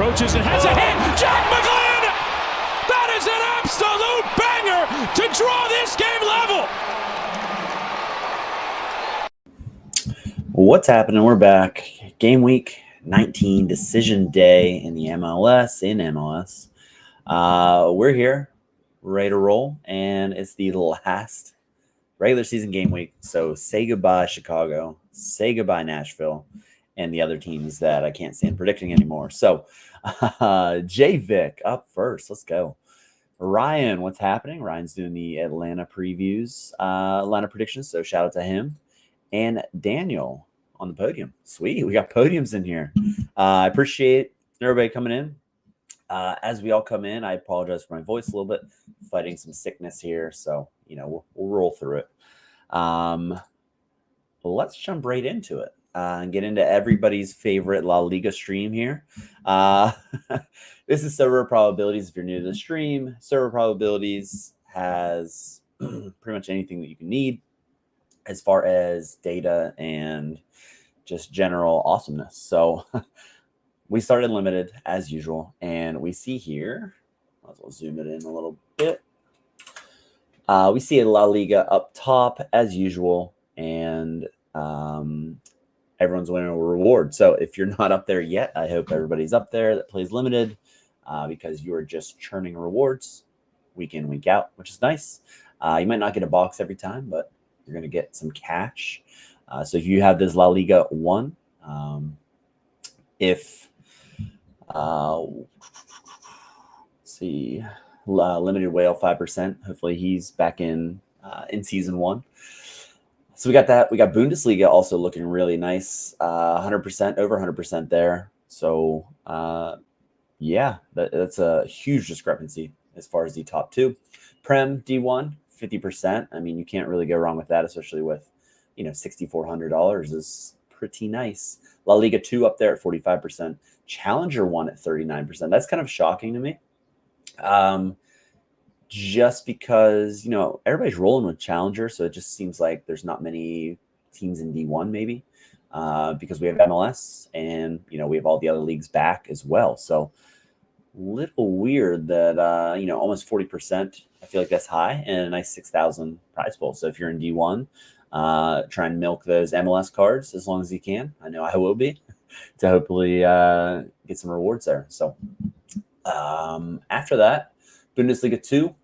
approaches and has a hit. Jack McGlynn! That is an absolute banger to draw this game level. What's happening? We're back. Game week 19, decision day in the MLS, we're here, ready to roll, and it's the last regular season game week. So say goodbye, Chicago. Say goodbye, Nashville, and the other teams that I can't stand predicting anymore. So J Vic up first. Let's go. Ryan, what's happening? Ryan's doing the Atlanta previews, Atlanta predictions. So shout out to him. And Daniel on the podium. Sweet. We got podiums in here. I appreciate everybody coming in. As we all come in, I apologize for my voice a little bit. Fighting some sickness here. So, we'll roll through it. Let's jump right into it and get into everybody's favorite La Liga stream here. This is Sorare Probabilities. If you're new to the stream, Sorare Probabilities has pretty much anything that you can need as far as data and just general awesomeness. So we started limited as usual, and we see here, might as well zoom it in a little bit. We see a La Liga up top as usual, and everyone's winning a reward. So if you're not up there yet, I hope everybody's up there that plays limited, because you are just churning rewards week in, week out, which is nice. You might not get a box every time, but you're going to get some cash. So if you have this La Liga 1, let's see, limited whale 5%. Hopefully he's back in season 1. So we got that. We got Bundesliga also looking really nice. 100%, over 100% there. So yeah, that's a huge discrepancy as far as the top two. Prem D1, 50%. I mean, you can't really go wrong with that, especially with, $6,400 is pretty nice. La Liga 2 up there at 45%. Challenger 1 at 39%. That's kind of shocking to me. Just because, everybody's rolling with Challenger, so it just seems like there's not many teams in D1 maybe, because we have MLS and, we have all the other leagues back as well. So little weird that, almost 40%. I feel like that's high, and a nice 6,000 prize pool. So if you're in D1, try and milk those MLS cards as long as you can. I know I will be, to hopefully get some rewards there. So after that, Bundesliga 2,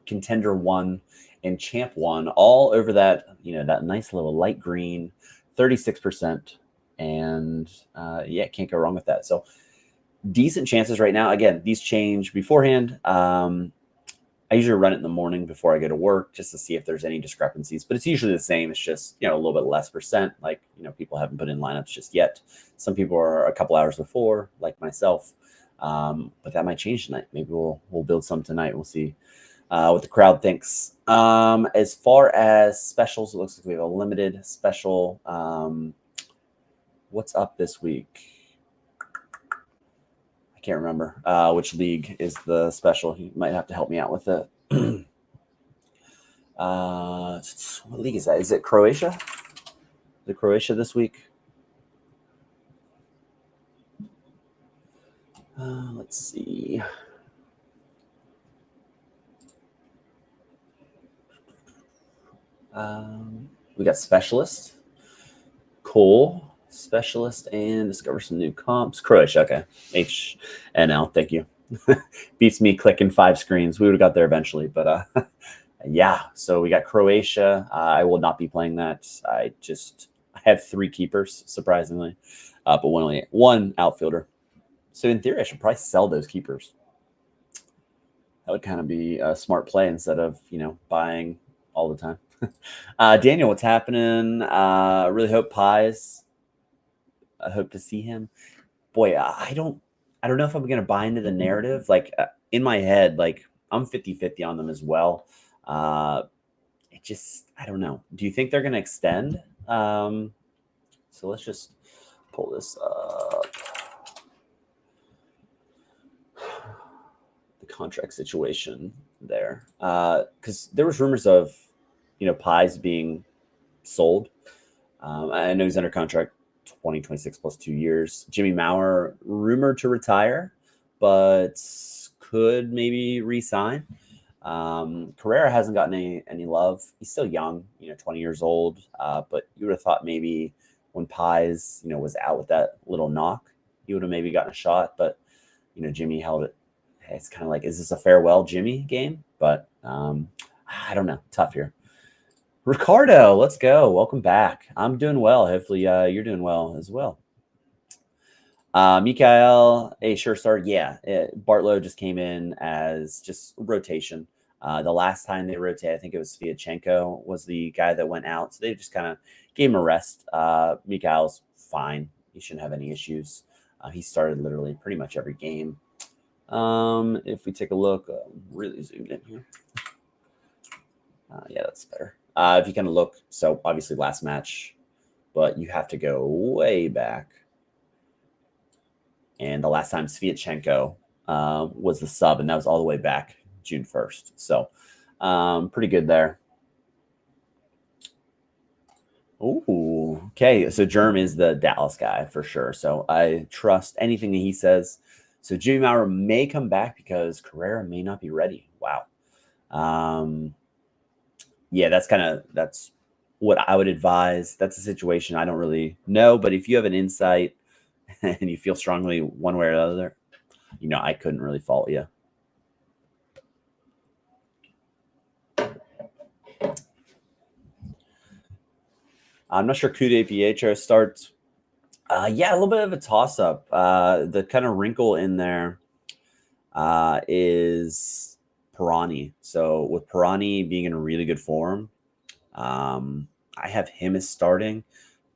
Contender 1, and Champ 1, all over that, that nice little light green, 36%. And yeah, can't go wrong with that. So decent chances right now. Again, these change beforehand. I usually run it in the morning before I go to work just to see if there's any discrepancies, but it's usually the same. It's just, a little bit less percent. Like, people haven't put in lineups just yet. Some people are a couple hours before, like myself. But that might change tonight. Maybe we'll build some tonight. We'll see what the crowd thinks. As far as specials, it looks like we have a limited special. What's up this week? I can't remember which league is the special. You might have to help me out with it. What league is that? Is it Croatia? Is it Croatia this week? Let's see. We got Specialist, Cole, Specialist, and discover some new comps. Croatia, okay. HNL, thank you. Beats me clicking 5 screens. We would have got there eventually, but yeah. So we got Croatia. I will not be playing that. I have 3 keepers, surprisingly, but only one outfielder. So in theory, I should probably sell those keepers. That would kind of be a smart play instead of, buying all the time. Daniel, what's happening? Really hope Pies. I hope to see him. Boy, I don't know if I'm going to buy into the narrative. Like in my head, like I'm 50-50 on them as well. I don't know. Do you think they're going to extend? So let's just pull this up. The contract situation there. Because there was rumors of, Pies being sold. I know he's under contract 2026 plus 2 years. Jimmy Maurer rumored to retire, but could maybe re-sign. Carrera hasn't gotten any love. He's still young, 20 years old. But you would have thought maybe when Pies, was out with that little knock, he would have maybe gotten a shot. But Jimmy held it. It's kind of like, is this a farewell Jimmy game? But I don't know. Tough here. Ricardo, let's go. Welcome back. I'm doing well. Hopefully you're doing well as well. Mikael, a sure start. Yeah, Bartlow just came in as just rotation. The last time they rotated, I think it was Sviatchenko was the guy that went out. So they just kind of gave him a rest. Mikael's fine. He shouldn't have any issues. He started literally pretty much every game. If we take a look, really zoomed in here. Yeah, that's better. If you kind of look, so obviously last match, but you have to go way back. And the last time Sviatchenko was the sub, and that was all the way back June 1st. So pretty good there. Ooh, okay. So Germ is the Dallas guy for sure. So I trust anything that he says. So Jimmy Maurer may come back because Carrera may not be ready. Wow. Yeah, that's what I would advise. That's a situation I don't really know, but if you have an insight and you feel strongly one way or the other, I couldn't really fault you. I'm not sure Kude Pietro starts. Yeah, a little bit of a toss-up. The kind of wrinkle in there is Pirani. So with Pirani being in a really good form, I have him as starting,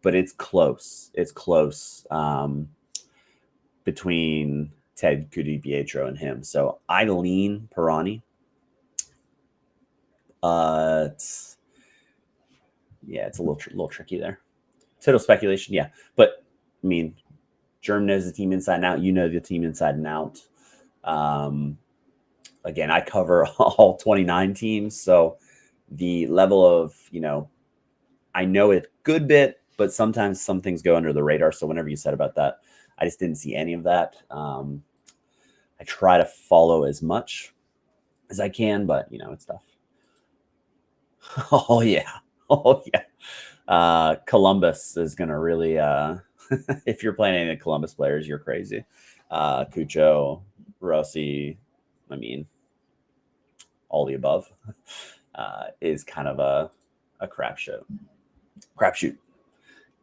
but it's close. It's close between Ted Kude Pietro and him. So I lean Pirani. Yeah, it's a little tricky there. Total speculation, yeah. But I mean, Germ knows the team inside and out. You know the team inside and out. Again, I cover all 29 teams, so the level of I know a good bit, but sometimes some things go under the radar. So whenever you said about that, I just didn't see any of that. I try to follow as much as I can, but it's tough. Oh yeah. Oh yeah. Columbus is gonna really if you're playing any of the Columbus players, you're crazy. Cucho, Rossi, I mean, all the above is kind of a crapshoot.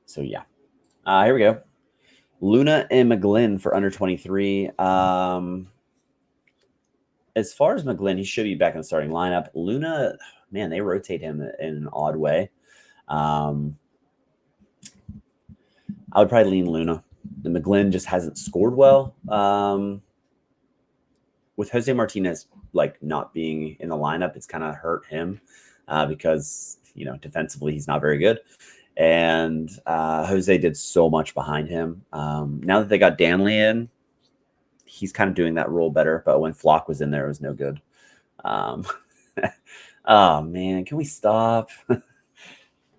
So yeah. Here we go. Luna and McGlynn for under 23. As far as McGlynn, he should be back in the starting lineup. Luna, man, they rotate him in an odd way. I would probably lean Luna. The McGlynn just hasn't scored well. With Jose Martinez not being in the lineup, it's kind of hurt him because defensively he's not very good. And Jose did so much behind him. Now that they got Danley in, he's kind of doing that role better. But when Flock was in there, it was no good. Oh, man, can we stop?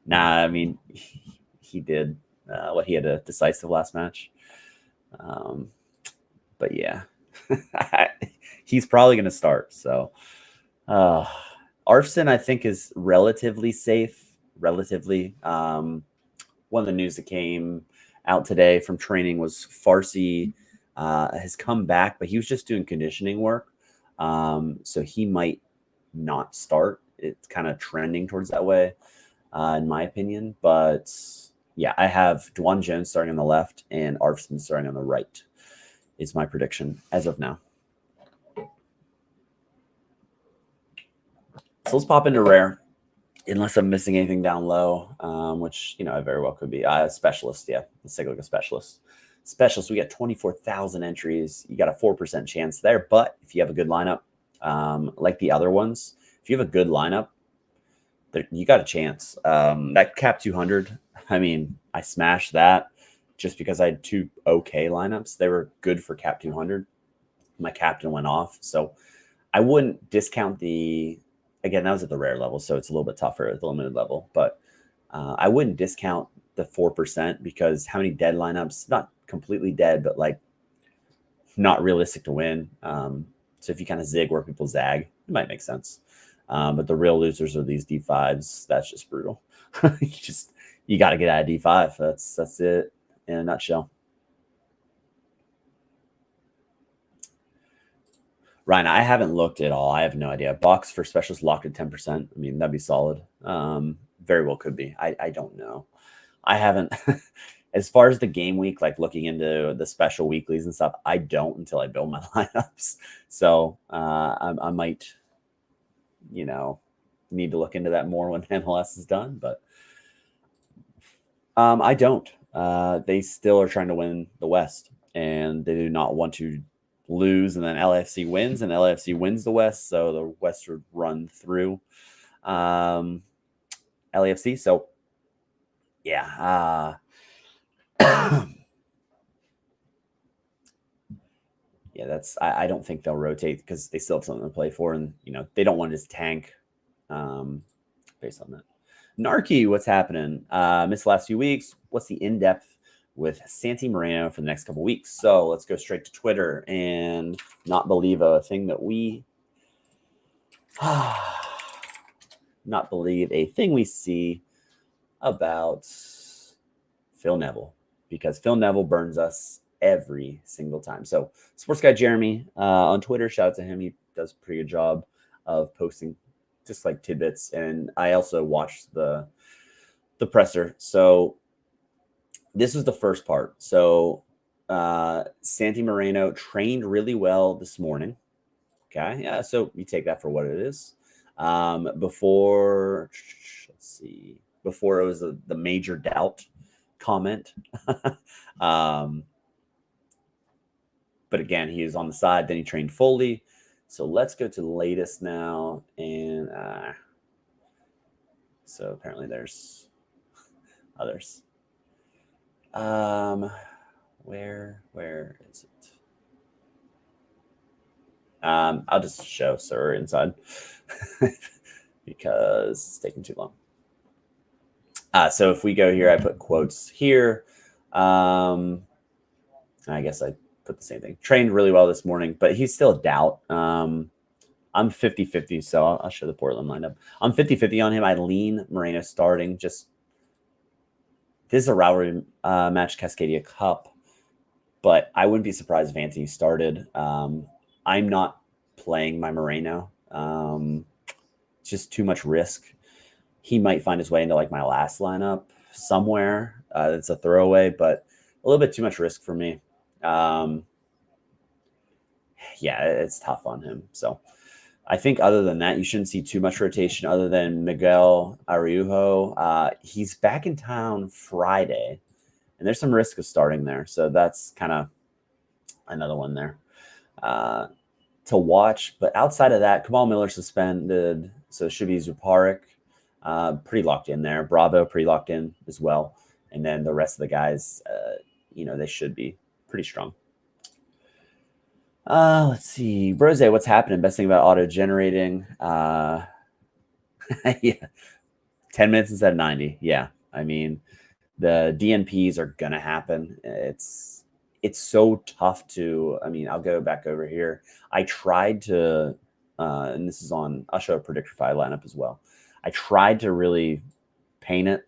Nah, I mean, he did what he had a decisive last match. But yeah, he's probably going to start. So Arfson, I think, is relatively safe. Relatively. One of the news that came out today from training was Farsi has come back, but he was just doing conditioning work. So he might not start. It's kind of trending towards that way, in my opinion. But yeah, I have Dwan Jones starting on the left and Arfson starting on the right is my prediction as of now. So let's pop into rare. Unless I'm missing anything down low, which, I very well could be. A specialist, yeah. Let's take a look at specialist. Specialist, we got 24,000 entries. You got a 4% chance there. But if you have a good lineup, like the other ones, if you have a good lineup, you got a chance. That cap 200, I mean, I smashed that just because I had two okay lineups. They were good for cap 200. My captain went off. So I wouldn't discount again, that was at the rare level, so it's a little bit tougher at the limited level. But I wouldn't discount the 4% because how many dead lineups? Not completely dead, but like not realistic to win. So if you kind of zig where people zag, it might make sense. But the real losers are these D5s. That's just brutal. you got to get out of D5. That's it in a nutshell. Ryan, I haven't looked at all. I have no idea. Box for specials locked at 10%. I mean, that'd be solid. Very well could be. I don't know. I haven't. As far as the game week, like looking into the special weeklies and stuff, I don't until I build my lineups. So I might, need to look into that more when MLS is done. But I don't. They still are trying to win the West, and they do not want to lose. And then LAFC wins, and LAFC wins the West, so the West would run through LAFC. So yeah. Yeah, that's I don't think they'll rotate because they still have something to play for, and they don't want to just tank based on that. Narky, what's happening? Missed the last few weeks. What's the in-depth with Santi Moreno for the next couple weeks? So let's go straight to Twitter and not believe a thing that we not believe a thing we see about Phil Neville, because Phil Neville burns us every single time. So sports guy Jeremy on Twitter, shout out to him. He does a pretty good job of posting just like tidbits. And I also watched the presser. So this is the first part. So Santi Moreno trained really well this morning. Okay. Yeah. So you take that for what it is. Before it was the major doubt comment. But again, he is on the side. Then he trained fully. So let's go to the latest now. And so apparently there's others. Where is it? I'll just show Sir inside because it's taking too long. So if we go here, I put quotes here. I guess I put the same thing. Trained really well this morning, but he's still a doubt. I'm 50-50, so I'll show the Portland lineup. I'm 50-50 on him. I lean Moreno starting. Just this is a rivalry match, Cascadia Cup, but I wouldn't be surprised if Anthony started. I'm not playing my Moreno. It's just too much risk. He might find his way into like my last lineup somewhere. It's a throwaway, but a little bit too much risk for me. Yeah, it's tough on him. So I think other than that, you shouldn't see too much rotation other than Miguel Araujo. He's back in town Friday, and there's some risk of starting there. So that's kind of another one there to watch. But outside of that, Kamal Miller suspended, so it should be Zuparik. Pretty locked in there. Bravo pretty locked in as well. And then the rest of the guys, they should be pretty strong. Let's see. Brose, what's happening? Best thing about auto-generating. Yeah. 10 minutes instead of 90. Yeah. I mean, the DNPs are going to happen. It's so tough to, I'll go back over here. I tried to, and this is on, I'll show a Predictify lineup as well. I tried to really paint it.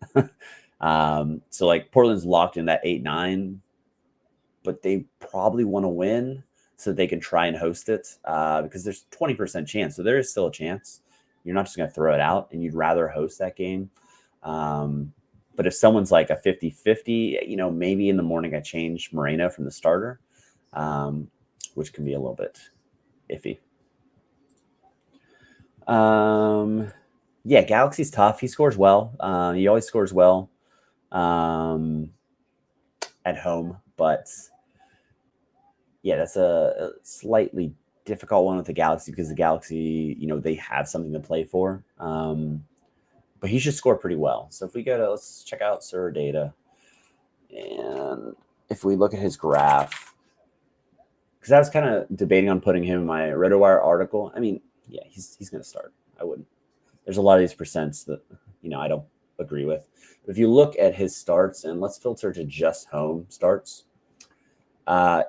So like Portland's locked in that 8-9, but they probably want to win so they can try and host it because there's 20% chance. So there is still a chance. You're not just going to throw it out, and you'd rather host that game. But if someone's like a 50-50, maybe in the morning I change Moreno from the starter, which can be a little bit iffy. Yeah, Galaxy's tough. He scores well. He always scores well at home. But, yeah, that's a slightly difficult one with the Galaxy because the Galaxy, they have something to play for. But he should score pretty well. So if we go to, let's check out Sir data. And if we look at his graph, because I was kind of debating on putting him in my RotoWire article. Yeah, he's going to start. I wouldn't. There's a lot of these percents that, I don't agree with. But if you look at his starts, and let's filter to just home starts,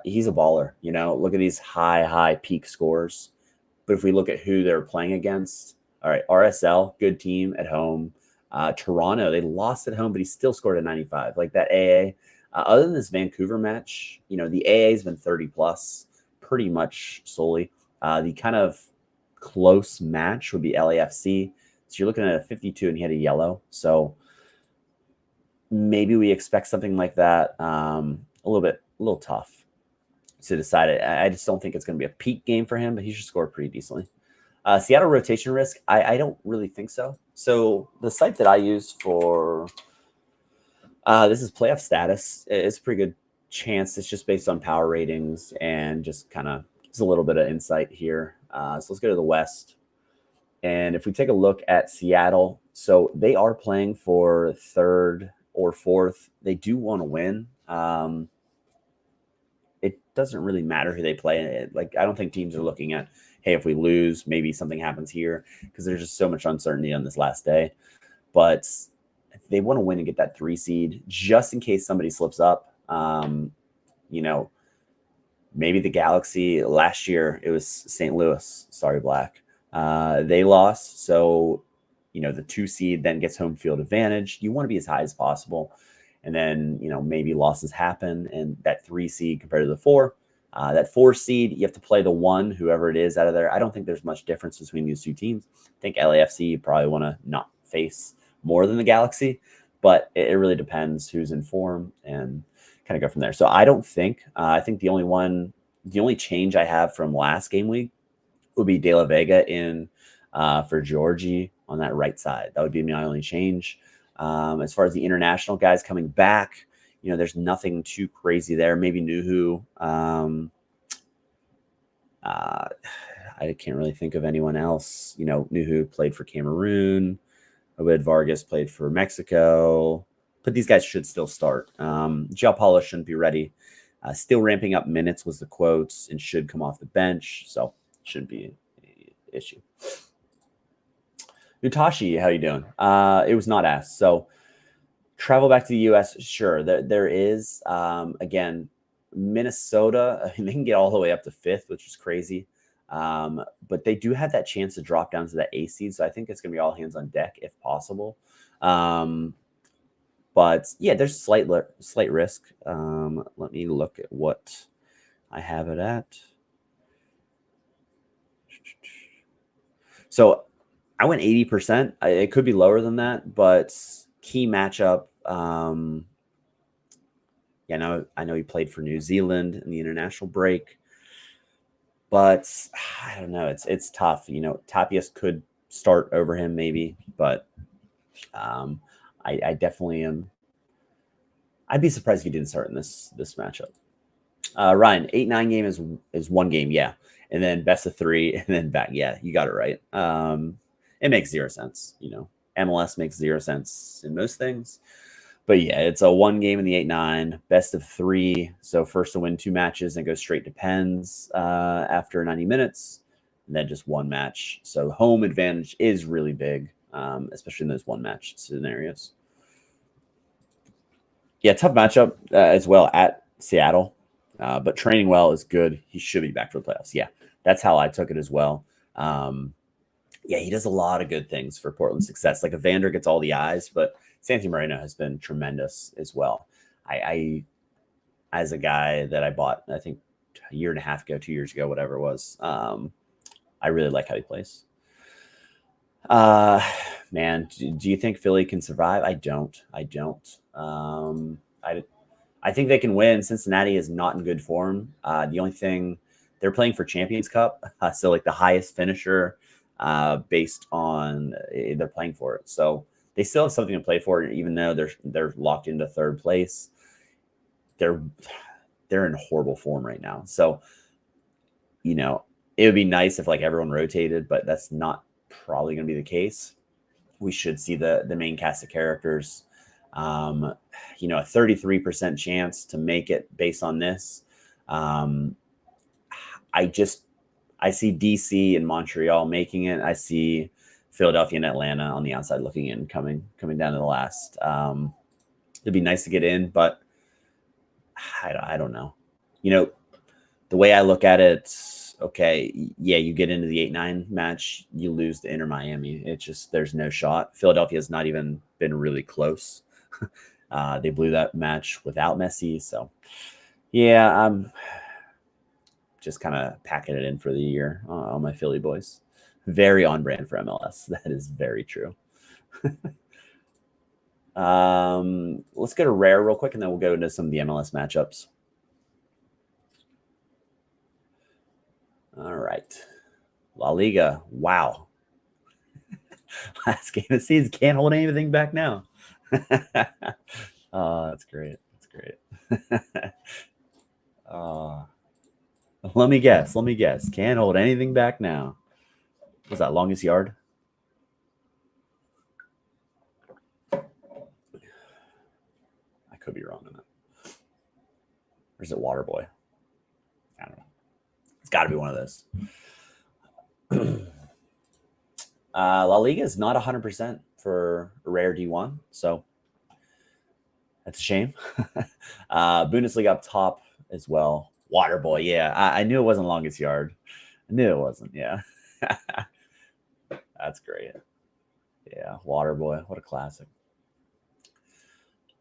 he's a baller. Look at these high peak scores. But if we look at who they're playing against, all right, RSL, good team at home. Toronto, they lost at home, but he still scored a 95. Like that AA. Other than this Vancouver match, the AA has been 30 plus pretty much solely. The kind of close match would be LAFC. So you're looking at a 52 and he had a yellow. So maybe we expect something like that. A little tough to decide. I just don't think it's going to be a peak game for him, but he should score pretty decently. Seattle rotation risk, I don't really think so. So the site that I use for this is playoff status. It's a pretty good chance. It's just based on power ratings and just kind of gives a little bit of insight here. So let's go to the West. And if we take a look at Seattle, so they are playing for third or fourth. They do want to win. It doesn't really matter who they play. I don't think teams are looking at, hey, if we lose, maybe something happens here, because there's just so much uncertainty on this last day. But they want to win and get that 3 seed just in case somebody slips up. Maybe the Galaxy last year, it was St. Louis. Sorry, Black. They lost. So, the 2 seed then gets home field advantage. You want to be as high as possible. And then, maybe losses happen, and that 3 seed compared to the 4. That 4 seed, you have to play the 1, whoever it is out of there. I don't think there's much difference between these two teams. I think LAFC you probably want to not face more than the Galaxy, but it really depends who's in form and kind of go from there. So I don't think, I think the only change I have from last game week would be De La Vega in for Georgie on that right side. That would be my only change. As far as the international guys coming back, there's nothing too crazy there. Maybe Nuhu. I can't really think of anyone else. Nuhu played for Cameroon. Obed Vargas played for Mexico. But these guys should still start. Joao Paulo shouldn't be ready. Still ramping up minutes was the quotes and should come off the bench. So shouldn't be an issue. Nutashi, how you doing? It was not asked. So travel back to the U.S., sure. There is, again, Minnesota, they can get all the way up to 5th, which is crazy. But they do have that chance to drop down to that A seed. So I think it's going to be all hands on deck if possible. But yeah, there's slight risk. Let me look at what I have it at. So I went 80%. It could be lower than that, but key matchup. I know he played for New Zealand in the international break, but I don't know. It's tough. Tapias could start over him maybe, but I definitely am. I'd be surprised if he didn't start in this matchup. Ryan, 8-9 game is one game, yeah, and then best of 3, and then back. Yeah, you got it right. It makes 0 sense. MLS makes 0 sense in most things. But yeah, it's a 1 game in the 8-9, best of 3. So first to win 2 matches and go straight to pens after 90 minutes, and then just 1 match. So home advantage is really big, especially in those 1 match scenarios. Yeah, tough matchup as well at Seattle, but training well is good. He should be back for the playoffs. Yeah, that's how I took it as well. Yeah, he does a lot of good things for Portland's success. Like Evander gets all the eyes, but Santi Moreno has been tremendous as well. I as a guy that I bought, I think a year and a half ago, 2 years ago, whatever it was, I really like how he plays. Man, do you think Philly can survive? I don't. I think they can win. Cincinnati is not in good form. The only thing they're playing for Champions Cup, so like the highest finisher based on they're playing for it. So they still have something to play for, even though they're locked into 3rd place. They're in horrible form right now. So it would be nice if like everyone rotated, but that's not probably going to be the case. We should see the main cast of characters. A 33% chance to make it based on this. I see DC and Montreal making it. I see Philadelphia and Atlanta on the outside looking in, coming down to the last. It'd be nice to get in, but I don't know. The way I look at it, okay, yeah, you get into the 8-9 match, you lose to Inter Miami. It's just there's no shot. Philadelphia's not even been really close. They blew that match without Messi, so yeah, I'm just kind of packing it in for the year on my Philly boys. Very on brand for MLS. That is very true. Let's go to rare real quick, and then we'll go into some of the MLS matchups. All right. La Liga. Wow. Last game of the season. Can't hold anything back now. Oh, that's great. That's great. Let me guess. Can't hold anything back now. Was that longest yard? I could be wrong on that. Or is it Waterboy? I don't know. It's got to be one of those. La Liga is not 100% for rare D1, so that's a shame. Bundesliga up top as well. Waterboy, yeah. I knew it wasn't longest yard. I knew it wasn't, yeah. That's great. Yeah, Waterboy, what a classic.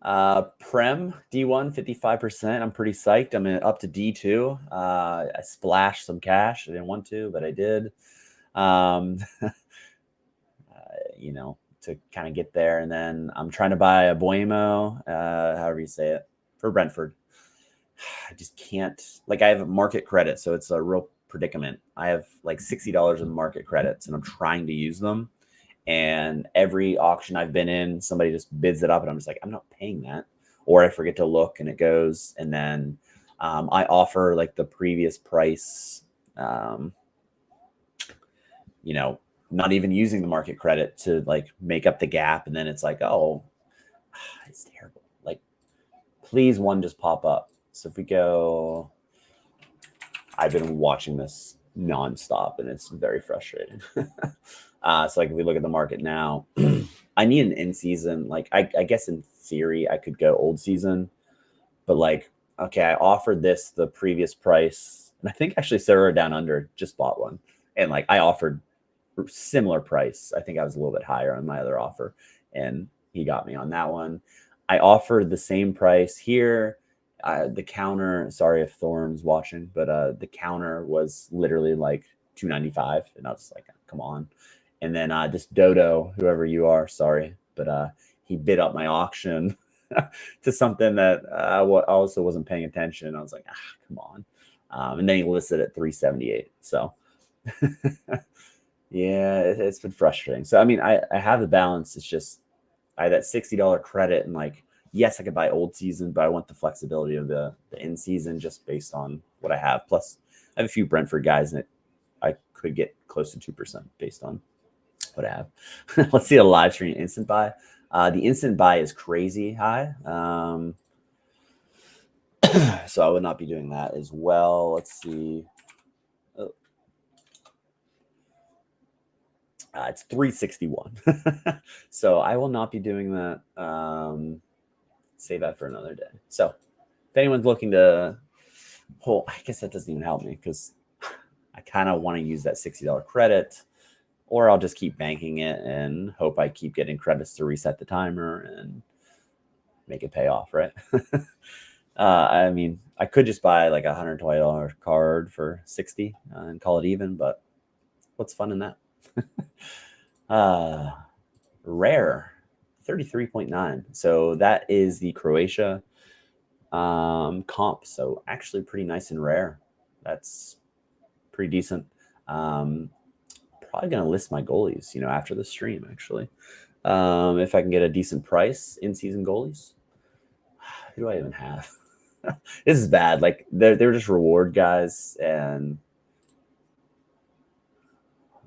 Prem D1 55%. I'm pretty psyched. I'm up to D2. I splashed some cash. I didn't want to, but I did. To kind of get there, and then I'm trying to buy a Buemo, however you say it, for Brentford. I just can't. Like, I have market credit, so it's a real predicament. I have like $60 in market credits, and I'm trying to use them. And every auction I've been in, somebody just bids it up, and I'm just like, I'm not paying that. Or I forget to look, and it goes. And then I offer like the previous price, not even using the market credit to like make up the gap. And then it's like, oh, it's terrible. Like, please, one just pop up. So if we go, I've been watching this nonstop, and it's very frustrating. So like if we look at the market now, I need an in-season. Like I guess in theory I could go old season, but like, okay, I offered this the previous price, and I think actually Sorare Down Under just bought one, and like I offered similar price. I think I was a little bit higher on my other offer, and he got me on that one. I offered the same price here. The counter, sorry if Thorn's watching, but the counter was literally like $2.95, and I was like, come on. And then this Dodo, whoever you are, sorry, but he bid up my auction to something that I also wasn't paying attention. I was like, come on. And then he listed at $378. So yeah, it's been frustrating. So, I mean, I have the balance. It's just I have that $60 credit, and like, yes, I could buy old season, but I want the flexibility of the in season just based on what I have. Plus, I have a few Brentford guys, and I could get close to 2% based on what I have. Let's see a live stream instant buy. The instant buy is crazy high. So I would not be doing that as well. Let's see. Oh. It's 361. So I will not be doing that. Save that for another day. So if anyone's looking to I guess that doesn't even help me, because I kind of want to use that $60 credit, or I'll just keep banking it and hope I keep getting credits to reset the timer and make it pay off, right? I mean, I could just buy like a $120 card for 60 and call it even, but what's fun in that? Rare 33.9. So that is the Croatia comp. So actually pretty nice and rare. That's pretty decent. Probably gonna list my goalies, after the stream, actually. If I can get a decent price in season goalies. Who do I even have? This is bad. Like they're just reward guys. And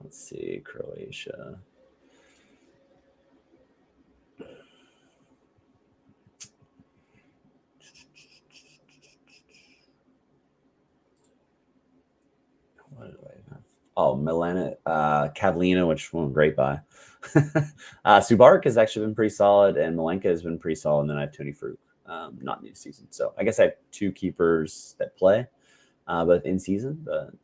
let's see, Croatia. What do I have? Oh, Milana, Cavallina, which one great buy. Subarik has actually been pretty solid, and Malenka has been pretty solid. And then I have Tony Fruit, not new season. So I guess I have two keepers that play, both in season. But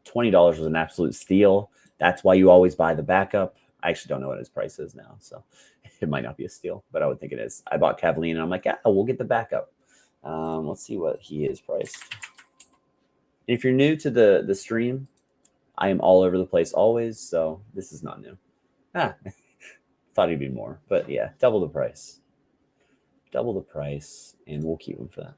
$20 was an absolute steal. That's why you always buy the backup. I actually don't know what his price is now, so it might not be a steal, but I would think it is. I bought Cavallina, and I'm like, yeah, we'll get the backup. Let's see what he is priced. If you're new to the stream, I am all over the place always, so this is not new. Thought he'd be more, but yeah, double the price. Double the price, and we'll keep him for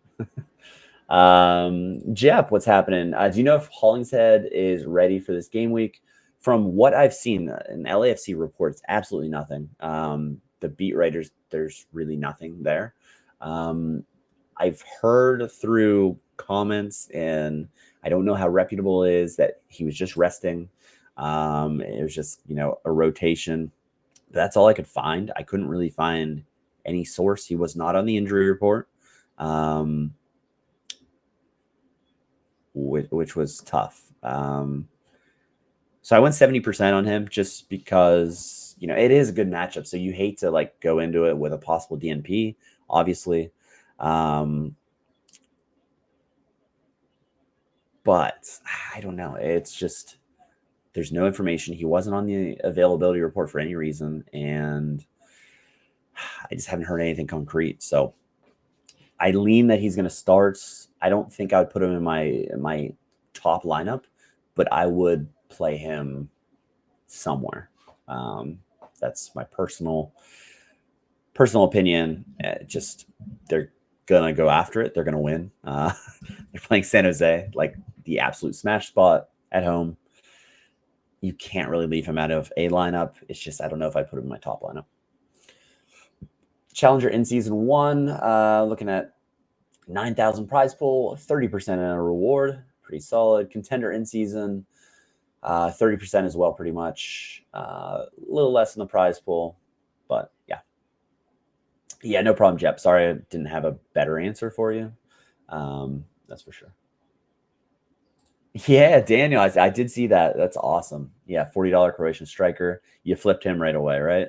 that. Jep, what's happening? Do you know if Hollingshead is ready for this game week? From what I've seen in LAFC reports, absolutely nothing. The beat writers, there's really nothing there. I've heard through comments, and I don't know how reputable it is, that he was just resting. It was just, a rotation. That's all I could find. I couldn't really find any source. He was not on the injury report, which was tough. So I went 70% on him just because, it is a good matchup. So you hate to go into it with a possible DNP, obviously. But I don't know. It's just, there's no information. He wasn't on the availability report for any reason. And I just haven't heard anything concrete. So I lean that he's going to start. I don't think I would put him in my top lineup, but I would play him somewhere. That's my personal opinion. Just they're gonna go after it. They're gonna win. They're playing San Jose, like the absolute smash spot at home. You can't really leave him out of a lineup. It's just I don't know if I put him in my top lineup. Challenger in season 1, looking at 9,000 prize pool, 30% in a reward, pretty solid. Contender in season, 30% as well, pretty much. A little less in the prize pool, but yeah, no problem, Jep. Sorry I didn't have a better answer for you. That's for sure. Yeah, Daniel, I did see that. That's awesome. Yeah, $40 Croatian striker. You flipped him right away, right?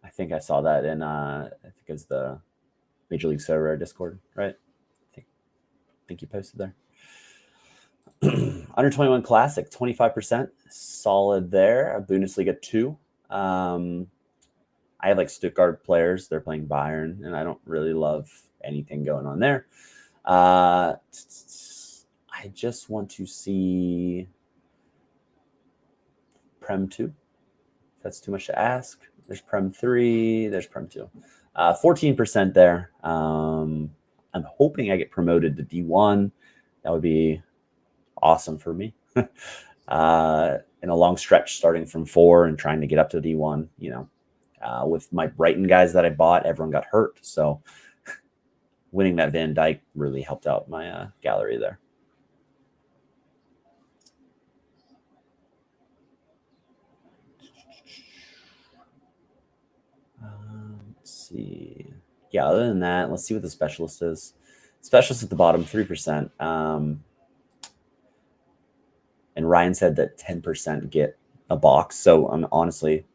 I think I saw that in I think it was the Major League Sorare Discord, right? I think you posted there. Under 21 Classic, 25%. Solid there. A Bundesliga 2. I have Stuttgart players. They're playing Bayern, and I don't really love anything going on there. I just want to see Prem 2. If that's too much to ask. There's Prem 3. There's Prem 2. 14% there. I'm hoping I get promoted to D1. That would be awesome for me. In a long stretch, starting from 4 and trying to get up to D1, with my Brighton guys that I bought, everyone got hurt. So winning that Van Dijk really helped out my gallery there. Let's see. Yeah, other than that, let's see what the specialist is. Specialist at the bottom, 3%. And Ryan said that 10% get a box. So honestly,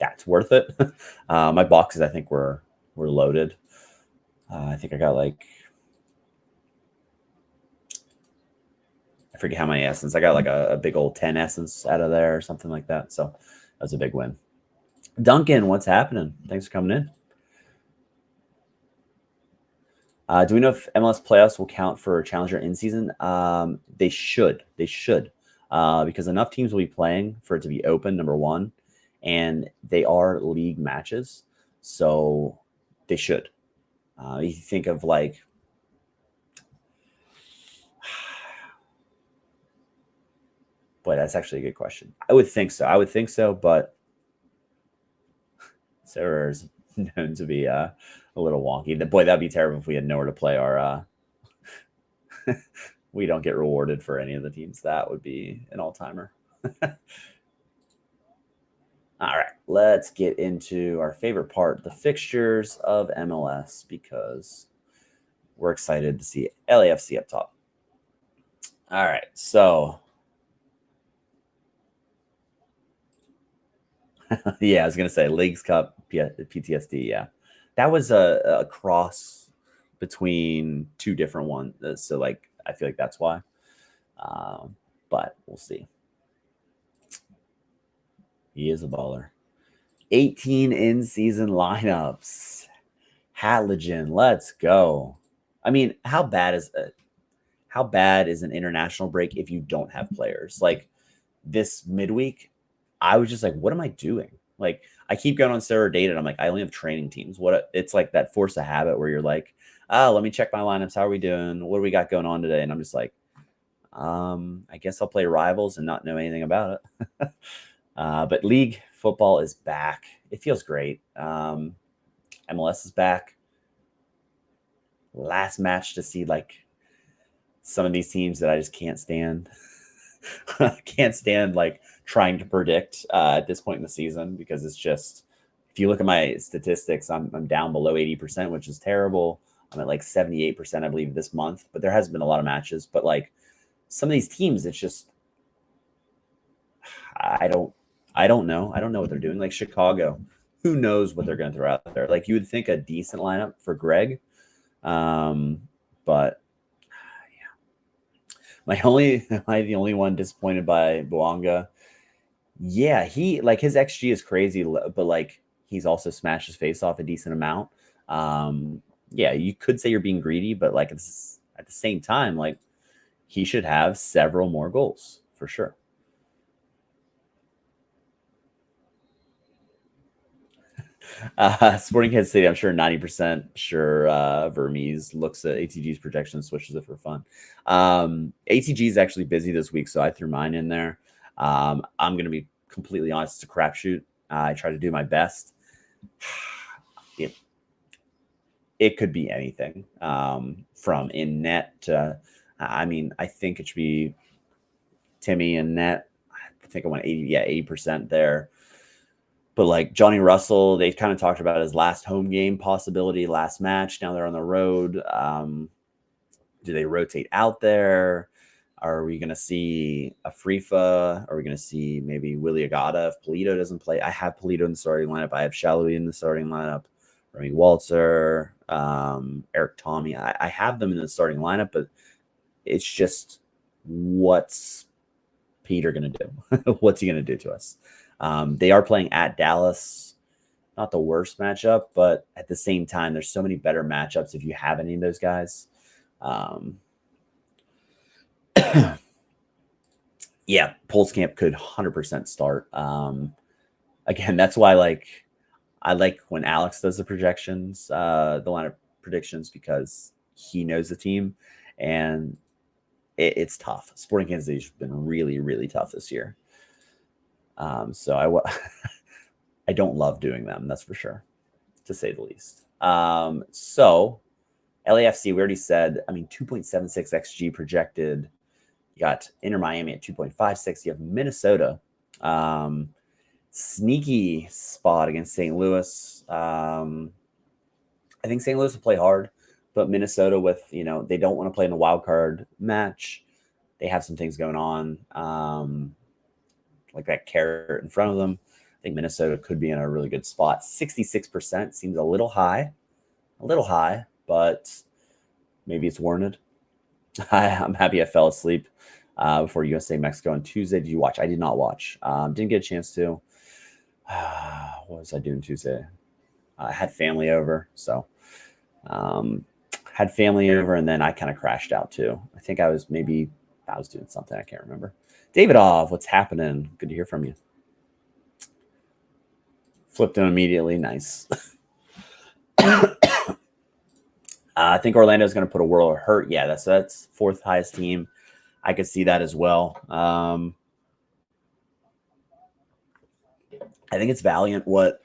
that's worth it. My boxes, I think, were loaded. I think I got I forget how many essence. I got a big old 10 essence out of there or something like that. So that was a big win. Duncan, what's happening? Thanks for coming in. Do we know if MLS playoffs will count for Challenger in season? They should. They should. Because enough teams will be playing for it to be open, number one. And they are league matches. So they should. You think of boy, that's actually a good question. I would think so. But Sorare is known to be a little wonky. Boy, that'd be terrible if we had nowhere to play our. We don't get rewarded for any of the teams. That would be an all-timer. All right, let's get into our favorite part, the fixtures of MLS, because we're excited to see LAFC up top. All right. So, yeah, I was going to say Leagues Cup PTSD. Yeah. That was a cross between two different ones. So, like, I feel like that's why. But we'll see. He is a baller. 18 in season lineups. Hatligen, let's go. I mean, how bad is an international break if you don't have players? Like this midweek, I was just like, what am I doing? Like I keep going on Sorare data and I'm like, I only have training teams. It's like that force of habit where you're like, oh, let me check my lineups. How are we doing? What do we got going on today? And I'm just like, I guess I'll play rivals and not know anything about it. But league football is back. It feels great. MLS is back. Last match to see like some of these teams that I just can't stand. Can't stand like trying to predict at this point in the season because it's just if you look at my statistics, I'm down below 80%, which is terrible. I'm at like 78%, I believe, this month, but there has been a lot of matches. But like some of these teams, it's just I don't know. I don't know what they're doing. Like Chicago, who knows what they're going to throw out there? Like you would think a decent lineup for Greg, but am I the only one disappointed by Boanga? Yeah, he like his XG is crazy, but like he's also smashed his face off a decent amount. Yeah, you could say you're being greedy, but like it's at the same time, like he should have several more goals for sure. Sporting Kansas City, I'm sure 90% sure Vermes looks at ATG's projection and switches it for fun. ATG is actually busy this week, so I threw mine in there. I'm going to be completely honest, it's a crapshoot. I try to do my best. It could be anything from in net to, I mean, I think it should be Timmy in net. I think I went 80% there. But like Johnny Russell, they kind of talked about his last home game possibility, last match. Now they're on the road. Do they rotate out there? Are we going to see a Frifa? Are we going to see maybe Willie Agata if Polito doesn't play? I have Polito in the starting lineup. I have Shallowy in the starting lineup. Remy Walter, Eric Tommy. I have them in the starting lineup, but it's just what's Peter going to do? What's he going to do to us? They are playing at Dallas. Not the worst matchup, but at the same time, there's so many better matchups if you have any of those guys. Yeah, Camp could 100% start. Again, that's why I like when Alex does the projections, the lineup predictions, because he knows the team and it's tough. Sporting Kansas City's been really, really tough this year. So I don't love doing them, that's for sure, to say the least. So LAFC, we already said, I mean, 2.76 XG projected. You got Inter Miami at 2.56. You have Minnesota. Sneaky spot against St. Louis. I think St. Louis will play hard, but Minnesota they don't want to play in the wild card match. They have some things going on, like that carrot in front of them. I think Minnesota could be in a really good spot. 66% seems a little high, but maybe it's warranted. I'm happy I fell asleep before USA Mexico on Tuesday. Did you watch? I did not watch. Didn't get a chance to. What was I doing Tuesday? I had family over, so and then I kind of crashed out too. I think I was doing something. I can't remember. David Ov, what's happening? Good to hear from you. Flipped him immediately. Nice. I think Orlando's going to put a world of hurt. Yeah, that's fourth highest team. I could see that as well. I think it's valiant what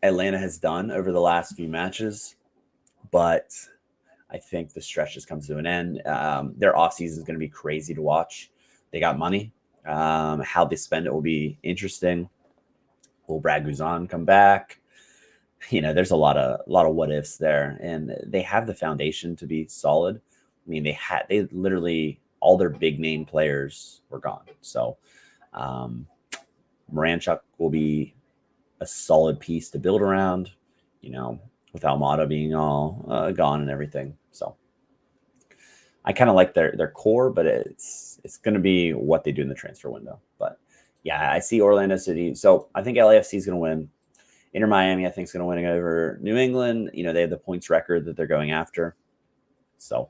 Atlanta has done over the last few matches, but I think the stretch just comes to an end. Their offseason is going to be crazy to watch. They got money. How they spend it will be interesting. Will Brad Guzan come back? There's a lot of what ifs there, and they have the foundation to be solid. I mean, they literally all their big name players were gone. So Moranchuk will be a solid piece to build around, with Almada being all gone and everything. So I kind of like their core, but it's going to be what they do in the transfer window. But yeah, I see Orlando City. So I think LAFC is going to win. Inter Miami, I think, is going to win over New England. They have the points record that they're going after. So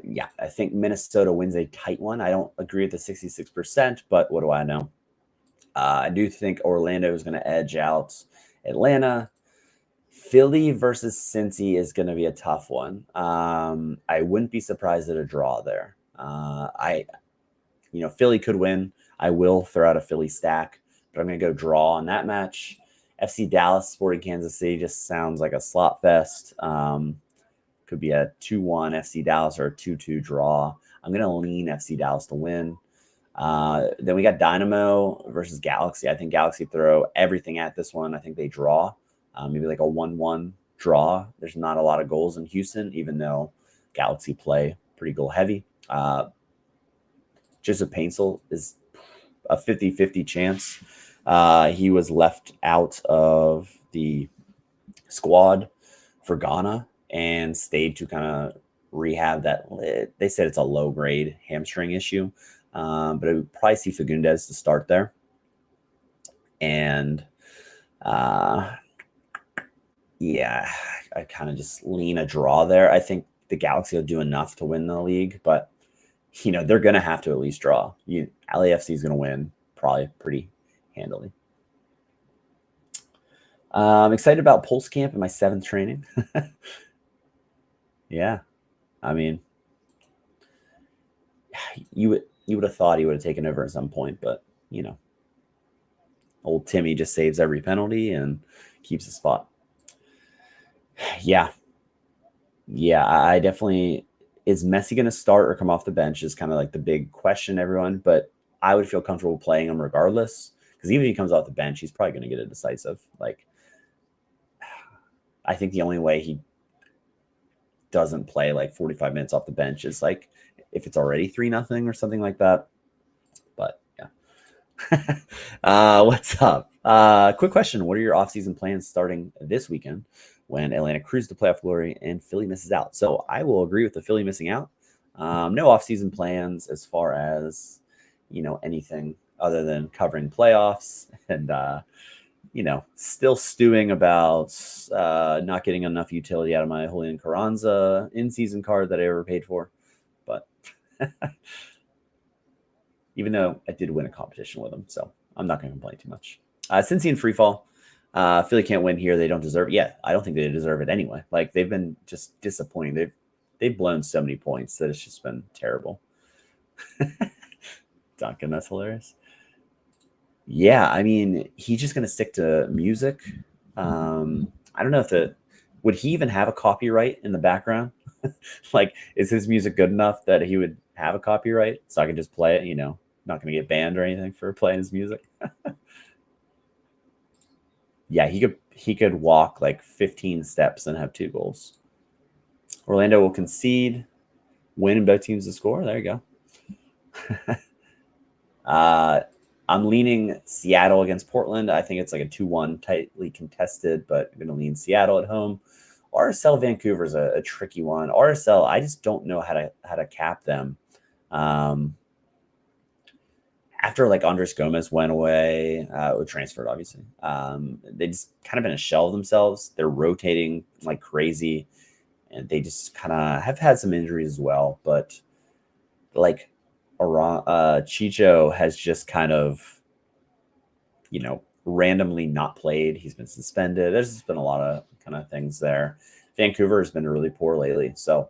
yeah, I think Minnesota wins a tight one. I don't agree with the 66%, but what do I know? I do think Orlando is going to edge out Atlanta. Philly versus Cincy is going to be a tough one. I wouldn't be surprised at a draw there. Philly could win. I will throw out a Philly stack, but I'm going to go draw on that match. FC Dallas, Sporting Kansas City just sounds like a slot fest. Could be a 2-1 FC Dallas or a 2-2 draw. I'm going to lean FC Dallas to win. Then we got Dynamo versus Galaxy. I think Galaxy throw everything at this one. I think they draw. Maybe like a 1-1 draw. There's not a lot of goals in Houston, even though Galaxy play pretty goal heavy. Joseph Paintsel is a 50-50 chance. He was left out of the squad for Ghana and stayed to kind of rehab that. They said it's a low-grade hamstring issue, but I would probably see Fagundes to start there. And yeah, I kind of just lean a draw there. I think the Galaxy will do enough to win the league, but they're going to have to at least draw. LAFC is going to win probably pretty handily. I'm excited about Pulse Camp in my 7th training. Yeah, I mean, you would have thought he would have taken over at some point, but old Timmy just saves every penalty and keeps the spot. Yeah, I definitely. Is Messi going to start or come off the bench is kind of like the big question, everyone. But I would feel comfortable playing him regardless, because even if he comes off the bench, he's probably going to get a decisive. Like, I think the only way he doesn't play like 45 minutes off the bench is like if it's already 3-0 or something like that. But yeah. What's up? Quick question. What are your offseason plans starting this weekend when Atlanta cruises to playoff glory and Philly misses out? So I will agree with the Philly missing out. No offseason plans as far as, anything other than covering playoffs and, still stewing about not getting enough utility out of my Julian Carranza in-season card that I ever paid for. But even though I did win a competition with him, so I'm not going to complain too much. Cincy and free fall. Philly can't win here. They don't deserve it. Yeah, I don't think they deserve it anyway. Like, they've been just disappointing. They've blown so many points that it's just been terrible. Duncan, that's hilarious. Yeah, I mean, he's just going to stick to music. I don't know if would he even have a copyright in the background? Like, is his music good enough that he would have a copyright so I can just play it, not going to get banned or anything for playing his music? Yeah, he could walk like 15 steps and have 2 goals. Orlando will concede, win, and both teams to score. There you go. I'm leaning Seattle against Portland. I think it's like a 2-1, tightly contested, but I'm going to lean Seattle at home. RSL Vancouver is a tricky one. RSL, I just don't know how to cap them. After like Andres Gomez went away, transferred obviously, they just kind of been a shell of themselves. They're rotating like crazy, and they just kind of have had some injuries as well. But like Chicho has just kind of, randomly not played. He's been suspended. There's just been a lot of kind of things there. Vancouver has been really poor lately. So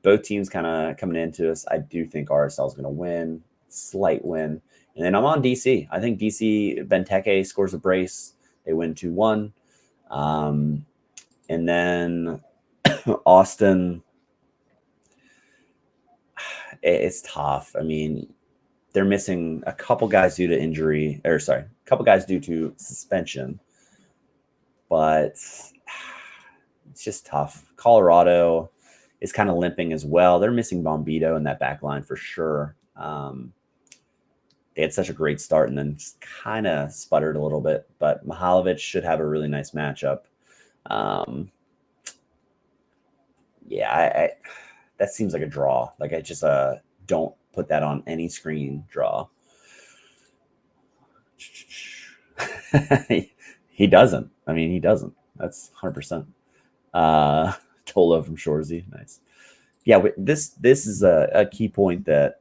both teams kind of coming into us. I do think RSL is going to win, slight win. And then I'm on DC. I think DC, Benteke scores a brace. They win 2-1. And then Austin, it's tough. I mean, they're missing a couple guys due to a couple guys due to suspension. But it's just tough. Colorado, is kind of limping as well. They're missing Bombito in that back line for sure. They had such a great start and then kind of sputtered a little bit, but Mihalovic should have a really nice matchup. Yeah, that seems like a draw. Like I just don't put that on any screen. Draw. He doesn't. I mean, he doesn't. That's 100%. Tolo from Shorzy, nice. Yeah, this is a key point that.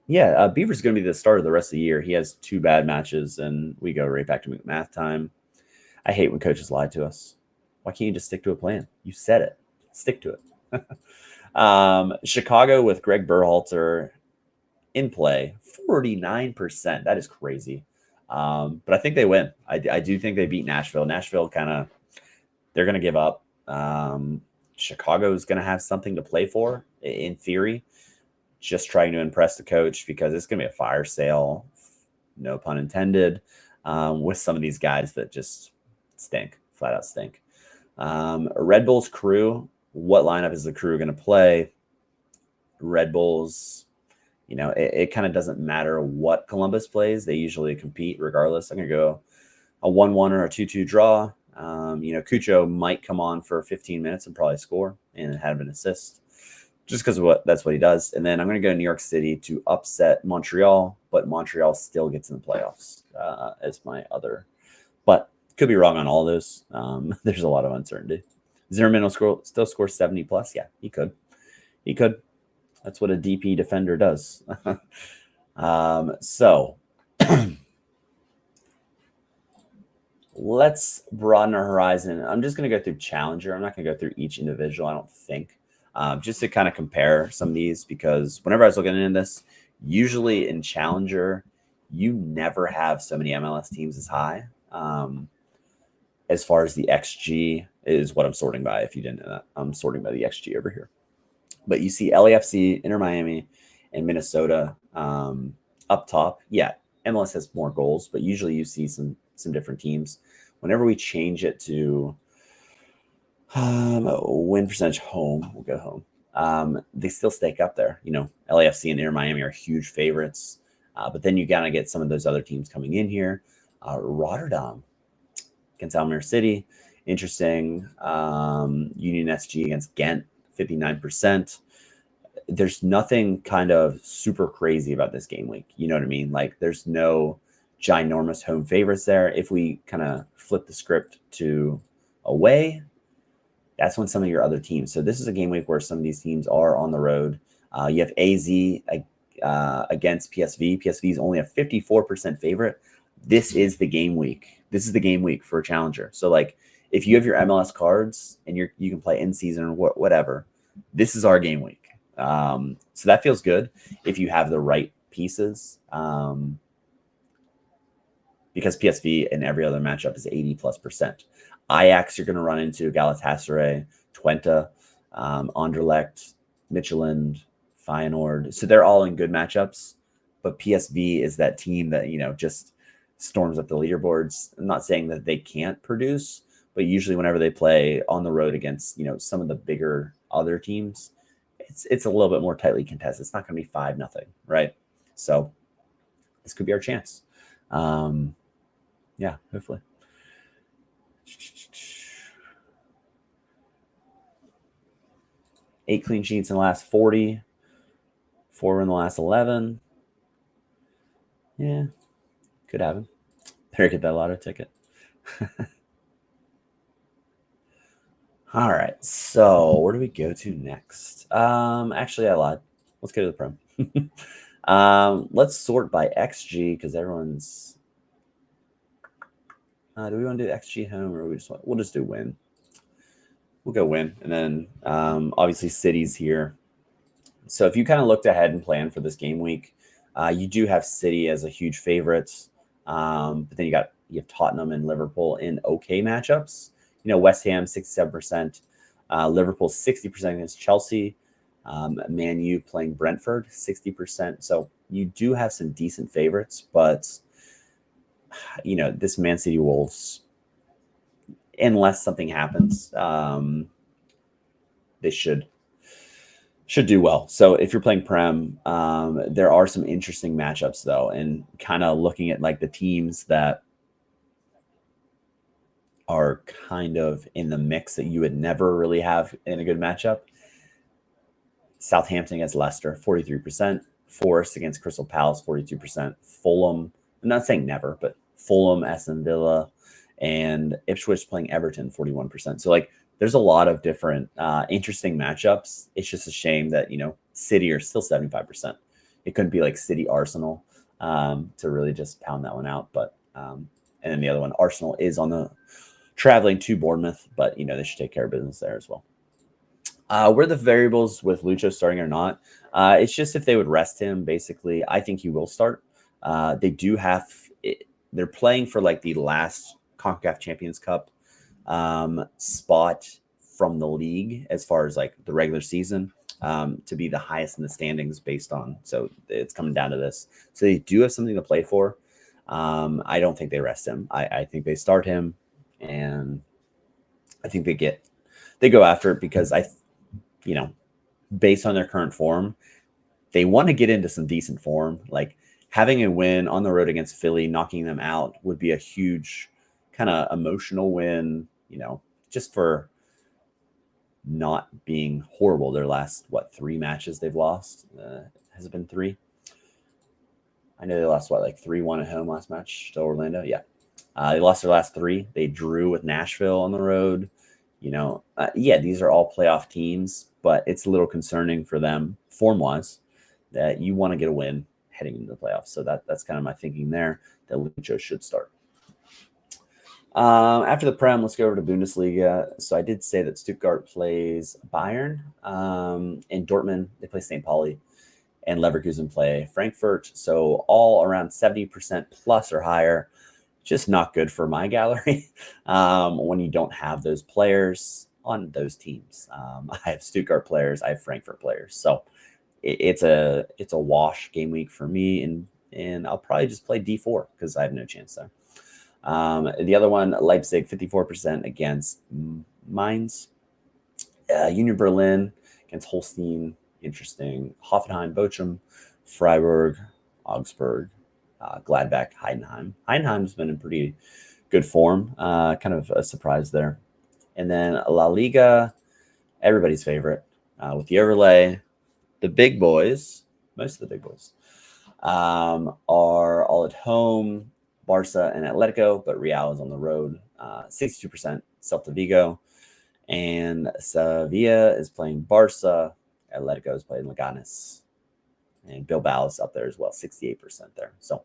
Yeah, Beaver's going to be the starter the rest of the year. He has 2 bad matches, and we go right back to math time. I hate when coaches lie to us. Why can't you just stick to a plan? You said it. Stick to it. Chicago with Greg Berhalter in play, 49%. That is crazy. But I think they win. I do think they beat Nashville. Nashville they're going to give up. Chicago is going to have something to play for, in theory. Just trying to impress the coach because it's going to be a fire sale, no pun intended, with some of these guys that just stink, flat out stink. Red Bull's crew, what lineup is the crew going to play? Red Bull's, it kind of doesn't matter what Columbus plays. They usually compete regardless. I'm going to go a 1-1 or a 2-2 draw. Cucho might come on for 15 minutes and probably score and have an assist. Just because that's what he does. And then I'm going to go to New York City to upset Montreal, but Montreal still gets in the playoffs as my other. But could be wrong on all those. There's a lot of uncertainty. Zimmerman will still score 70 plus. Yeah, he could. He could. That's what a DP defender does. So let's broaden our horizon. I'm just going to go through Challenger. I'm not going to go through each individual, I don't think. Just to kind of compare some of these, because whenever I was looking into this, usually in Challenger, you never have so many MLS teams as high. As far as the XG is what I'm sorting by. If you didn't know that, I'm sorting by the XG over here. But you see LAFC, Inter Miami, and Minnesota up top. Yeah, MLS has more goals, but usually you see some different teams. Whenever we change it to win percentage home, we'll go home. They still stake up there. LAFC and Inter Miami are huge favorites, but then you gotta get some of those other teams coming in here. Rotterdam against Almere City, interesting. Union SG against Ghent, 59%. There's nothing kind of super crazy about this game week. You know what I mean? Like there's no ginormous home favorites there. If we kind of flip the script to away, that's when some of your other teams. So this is a game week where some of these teams are on the road. You have AZ against PSV. PSV is only a 54% favorite. This is the game week. This is the game week for a Challenger. So like if you have your MLS cards and you can play in season or whatever, this is our game week. So that feels good if you have the right pieces. Because PSV in every other matchup is 80+%. Ajax, you're going to run into Galatasaray, Twente, Anderlecht, Midtjylland, Feyenoord. So they're all in good matchups. But PSV is that team that, just storms up the leaderboards. I'm not saying that they can't produce, but usually whenever they play on the road against, some of the bigger other teams, it's a little bit more tightly contested. It's not going to be 5-0, right? So this could be our chance. Yeah, hopefully. 8 clean sheets in the last 40, 4 in the last 11. Yeah, could happen. Better get that lotto ticket. All right, so where do we go to next? Actually, I lied. Let's go to the Prem. Let's sort by XG because everyone's. Do we want to do XG home or we'll just do win? We'll go win, and then obviously City's here. So if you kind of looked ahead and planned for this game week, you do have City as a huge favorite, but then you have Tottenham and Liverpool in okay matchups. West Ham 67%, Liverpool 60% against Chelsea, Man U playing Brentford 60%. So you do have some decent favorites, but this Man City Wolves, unless something happens, they should should do well. So if you're playing Prem, there are some interesting matchups though, and kind of looking at like the teams that are kind of in the mix that you would never really have in a good matchup. Southampton against Leicester, 43%. Forest against Crystal Palace, 42%. Fulham, I'm not saying never, but Fulham, Aston Villa, and Ipswich playing Everton, 41%. So like there's a lot of different interesting matchups. It's just a shame that, City are still 75%. It couldn't be like City Arsenal to really just pound that one out. But and then the other one, Arsenal is on the traveling to Bournemouth, but they should take care of business there as well. Where the variables with Lucho starting or not, it's just if they would rest him. Basically, I think he will start. They do have. They're playing for like the last CONCACAF Champions Cup spot from the league as far as like the regular season to be the highest in the standings based on. So it's coming down to this. So they do have something to play for. I don't think they rest him. I think they start him, and I think they go after it because based on their current form, they want to get into some decent form. Like having a win on the road against Philly, knocking them out would be a huge kind of emotional win, just for not being horrible. Their last, 3 matches they've lost? Has it been 3? I know they lost, 3-1 at home last match to Orlando? Yeah. They lost their last 3. They drew with Nashville on the road. These are all playoff teams, but it's a little concerning for them form-wise that you want to get a win heading into the playoffs. So that's kind of my thinking there, that Lucho should start. After the Prem, let's go over to Bundesliga. So I did say that Stuttgart plays Bayern, and Dortmund, they play St. Pauli, and Leverkusen play Frankfurt. So all around 70% plus or higher. Just not good for my gallery when you don't have those players on those teams. I have Stuttgart players, I have Frankfurt players, so it's a wash game week for me, and I'll probably just play D4 because I have no chance there. The other one, Leipzig, 54% against Mainz. Union Berlin against Holstein, interesting. Hoffenheim, Bochum, Freiburg, Augsburg. Gladbach, Heidenheim. Heidenheim's been in pretty good form. Kind of a surprise there. And then La Liga, everybody's favorite with the overlay. The big boys, most of the big boys, are all at home. Barca and Atletico, but Real is on the road. 62% Celta Vigo. And Sevilla is playing Barca. Atletico is playing Leganes. And Bilbao is up there as well, 68% there. So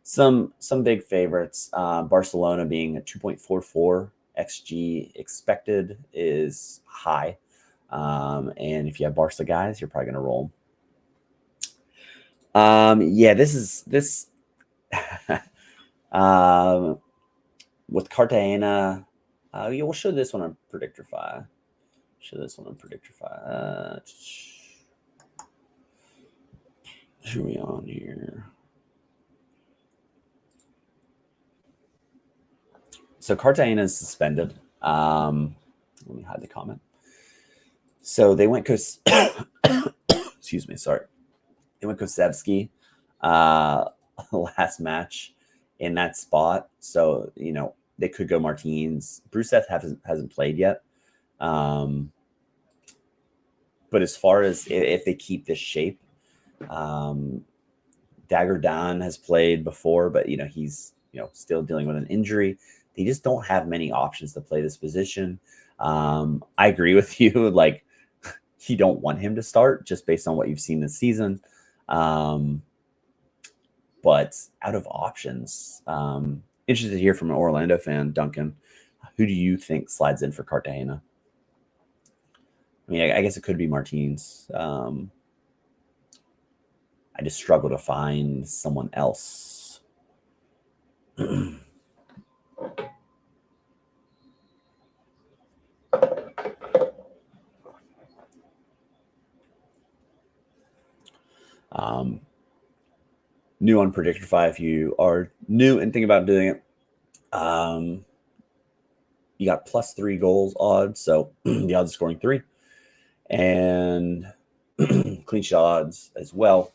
some big favorites. Barcelona being a 2.44 XG expected is high. And if you have Barca guys, you're probably going to roll them. This with Cartagena, we'll show this one on Predictify. Who are we on here? So Cartagena is suspended. Let me hide the comment. So they went excuse me, sorry. They went Kosevsky last match in that spot. So, they could go Martins. Bruseth hasn't played yet. But as far as if they keep this shape, Dagger Don has played before, but he's still dealing with an injury. They just don't have many options to play this position. I agree with you. Like, you don't want him to start just based on what you've seen this season. But out of options, interested to hear from an Orlando fan, Duncan. Who do you think slides in for Cartagena? I mean, I guess it could be Martins. I just struggle to find someone else. New on Predictify, if you are new and think about doing it. You got +3 goals odds, so the odds of scoring 3. And clean sheet odds as well.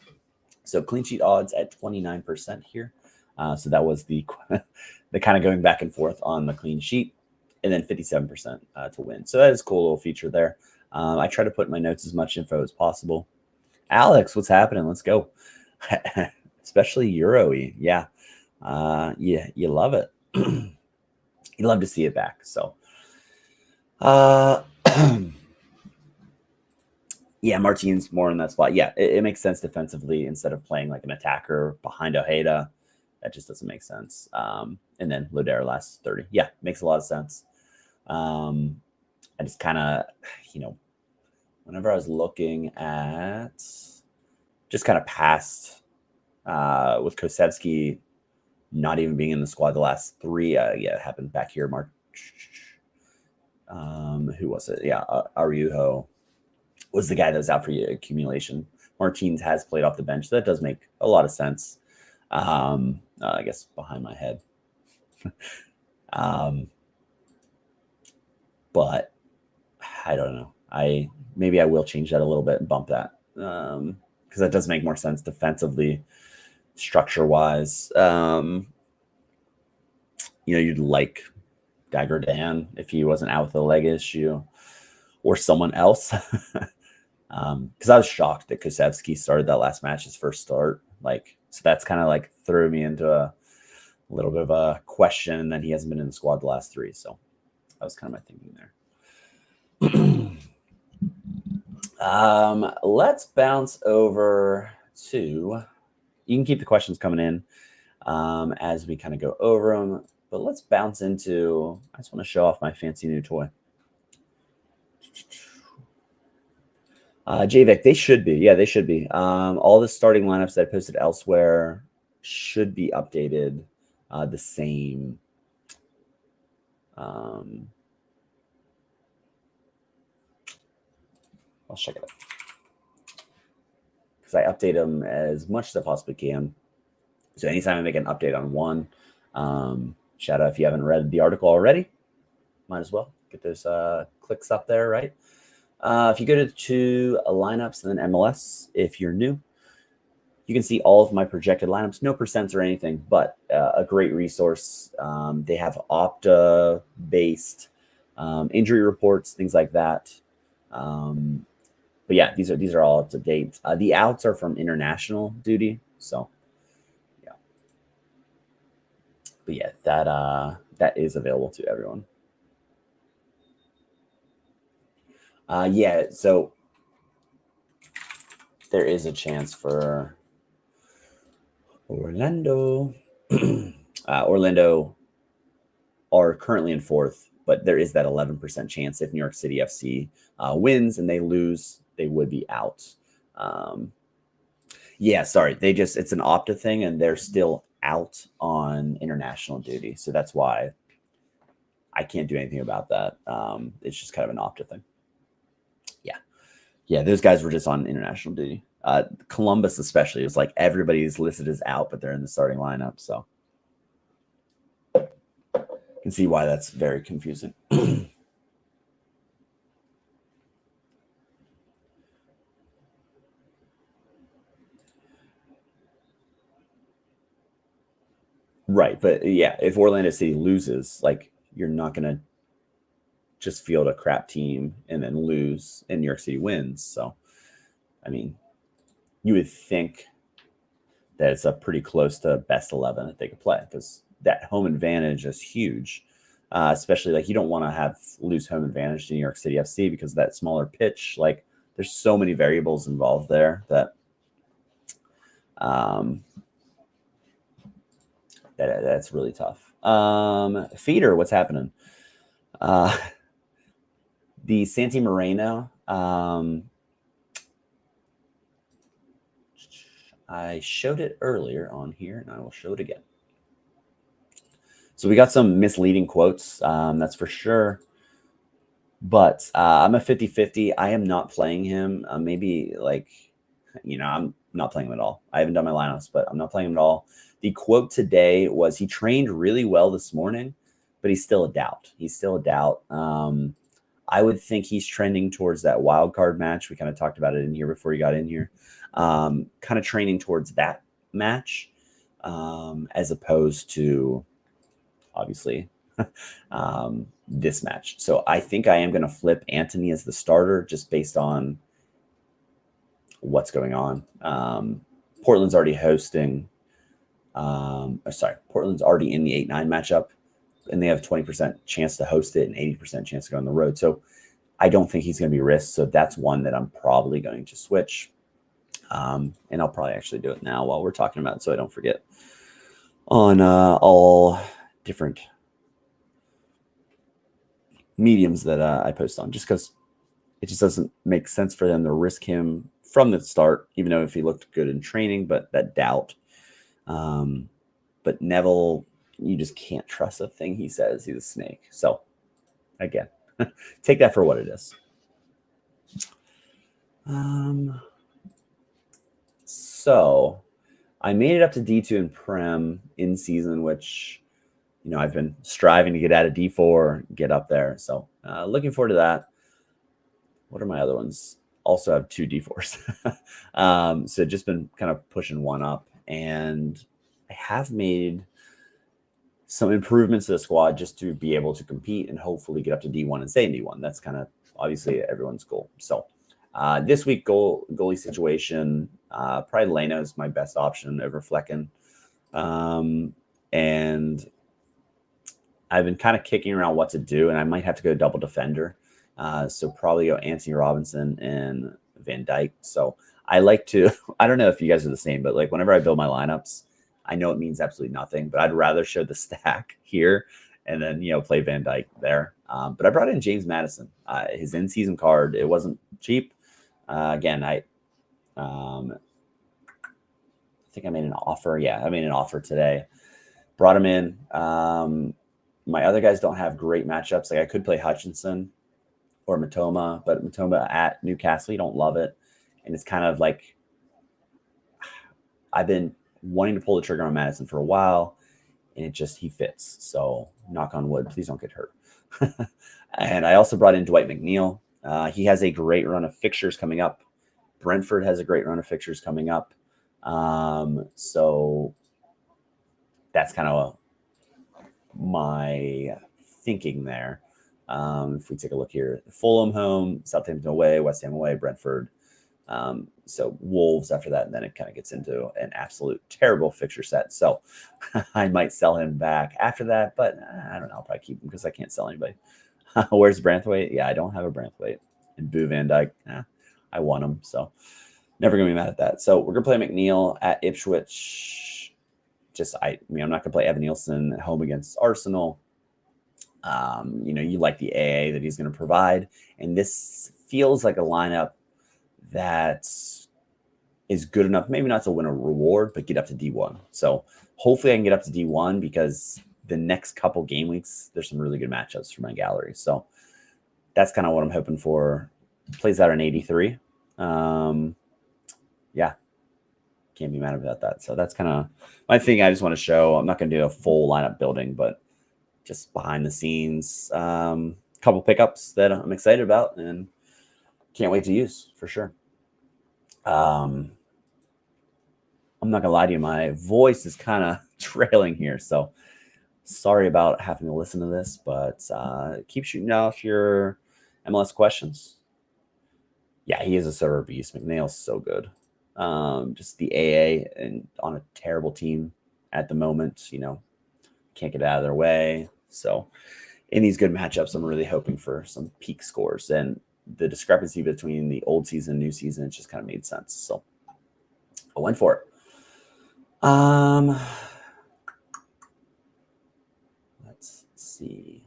So clean sheet odds at 29% here. So that was the kind of going back and forth on the clean sheet, and then 57% to win. So that is a cool little feature there. I try to put in my notes as much info as possible. Alex, what's happening? Let's go. Especially Euro-y. Yeah. You love it. You love to see it back. So yeah, Martin's more in that spot. Yeah, it makes sense defensively instead of playing like an attacker behind Ojeda. That just doesn't make sense. And then Lodero last 30. Yeah, makes a lot of sense. I just kind of, whenever I was looking at just kind of past with Kosevsky not even being in the squad the last 3, it happened back here, March. Who was it? Yeah, Araujo was the guy that was out for accumulation. Martins has played off the bench. So that does make a lot of sense. I guess behind my head. But I don't know. Maybe I will change that a little bit and bump that because that does make more sense defensively, structure-wise. You'd like Geiger if he wasn't out with a leg issue, or someone else. Because I was shocked that Kosevsky started that last match, his first start. So that's kind of like threw me into a little bit of a question. And then he hasn't been in the squad the last 3. So that was kind of my thinking there. Let's bounce over to, you can keep the questions coming in as we kind of go over them. But let's bounce into, I just want to show off my fancy new toy. JVIC, they should be. Yeah, they should be. All the starting lineups that I posted elsewhere should be updated the same. I'll check it out. Because I update them as much as I possibly can. So anytime I make an update on one, shout out if you haven't read the article already, might as well get those clicks up there, right? If you go to lineups and then MLS, if you're new, you can see all of my projected lineups, no percents or anything, but a great resource. They have Opta-based injury reports, things like that. But yeah, these are all up to date. The outs are from international duty, so yeah. But yeah, that is available to everyone. Yeah, so there is a chance for Orlando. Orlando are currently in 4th, but there is that 11% chance if New York City FC wins and they lose, they would be out. Yeah, sorry. It's an Opta thing and they're still out on international duty. So that's why I can't do anything about that. It's just kind of an Opta thing. Yeah, those guys were just on international duty. Columbus especially, it was like everybody's listed as out, but they're in the starting lineup. So you can see why that's very confusing. Right, but yeah, if Orlando City loses, you're not going to just field a crap team and then lose and New York City wins. So, I mean, you would think that it's a pretty close to best 11 that they could play because that home advantage is huge. Especially you don't want to lose home advantage to New York City FC because of that smaller pitch. There's so many variables involved there that that's really tough. Feeder, what's happening? The Santi Moreno, I showed it earlier on here, and I will show it again. So we got some misleading quotes, that's for sure. But I'm a 50-50. I am not playing him. Maybe I'm not playing him at all. I haven't done my lineups, but I'm not playing him at all. The quote today was he trained really well this morning, but he's still a doubt. I would think he's trending towards that wild card match. We kind of talked about it in here before you got in here. Kind of training towards that match, as opposed to obviously this match. So I think I am going to flip Anthony as the starter just based on what's going on. Portland's already hosting. Portland's already in the 8-9 matchup, and they have 20% chance to host it and 80% chance to go on the road. So I don't think he's going to be risked. So that's one that I'm probably going to switch. And I'll probably actually do it now while we're talking about it so I don't forget on all different mediums that I post on, just because it just doesn't make sense for them to risk him from the start, even though if he looked good in training, but that doubt. But Neville, you just can't trust a thing he says. He's a snake. So again, take that for what it is. So I made it up to D2 in Prem in season, which, I've been striving to get out of D4, get up there. So looking forward to that. What are my other ones? Also have 2 D4s. So just been kind of pushing one up, and I have made some improvements to the squad just to be able to compete and hopefully get up to D1 and stay in D1. That's kind of obviously everyone's goal. So this week goalie situation, probably Leno is my best option over Flecken. And I've been kind of kicking around what to do, and I might have to go double defender. So probably go Anthony Robinson and Van Dijk. So I like to, I don't know if you guys are the same, but like whenever I build my lineups, I know it means absolutely nothing, but I'd rather show the stack here and then, play Van Dijk there. But I brought in James Madison, his in-season card. It wasn't cheap. Again, I think I made an offer. Yeah, I made an offer today. Brought him in. My other guys don't have great matchups. Like I could play Hutchinson or Matoma, but Matoma at Newcastle, you don't love it. And it's kind of like I've been wanting to pull the trigger on Madison for a while, and he fits. So knock on wood, please don't get hurt. And I also brought in Dwight McNeil. He has a great run of fixtures coming up. Brentford has a great run of fixtures coming up. So that's kind of my thinking there. If we take a look here, Fulham home, Southampton away, West Ham away, Brentford. So Wolves after that, and then it kind of gets into an absolute terrible fixture set. So I might sell him back after that, but I don't know. I'll probably keep him because I can't sell anybody. Where's Branthwaite? Yeah, I don't have a Branthwaite. And Boo Van Dijk, I want him. So never going to be mad at that. So we're going to play McNeil at Ipswich. I'm not going to play Evan Nielsen at home against Arsenal. You like the AA that he's going to provide. And this feels like a lineup that is good enough, maybe not to win a reward, but get up to D1. So hopefully I can get up to D1 because the next couple game weeks, there's some really good matchups for my gallery. So that's kind of what I'm hoping for. Plays out an 83. Yeah, can't be mad about that. So that's kind of my thing. I just want to show. I'm not going to do a full lineup building, but just behind the scenes, couple pickups that I'm excited about and can't wait to use for sure. I'm not gonna lie to you, my voice is kind of trailing here, so sorry about having to listen to this, but keep shooting off your MLS questions. Yeah, he is a server beast. McNeil's so good. Just the AA and on a terrible team at the moment, can't get out of their way. So in these good matchups, I'm really hoping for some peak scores, and the discrepancy between the old season and new season, it just kind of made sense. So I went for it. Let's see.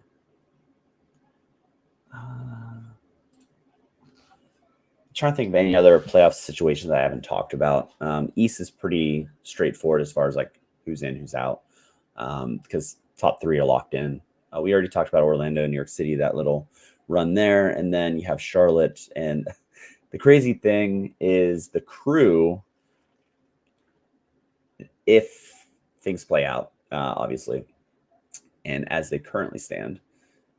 Trying to think of any other playoff situations I haven't talked about. East is pretty straightforward as far as like who's in, who's out, because top 3 are locked in. We already talked about Orlando, New York City, that little run there, and then you have Charlotte. And the crazy thing is the Crew, if things play out, obviously, and as they currently stand,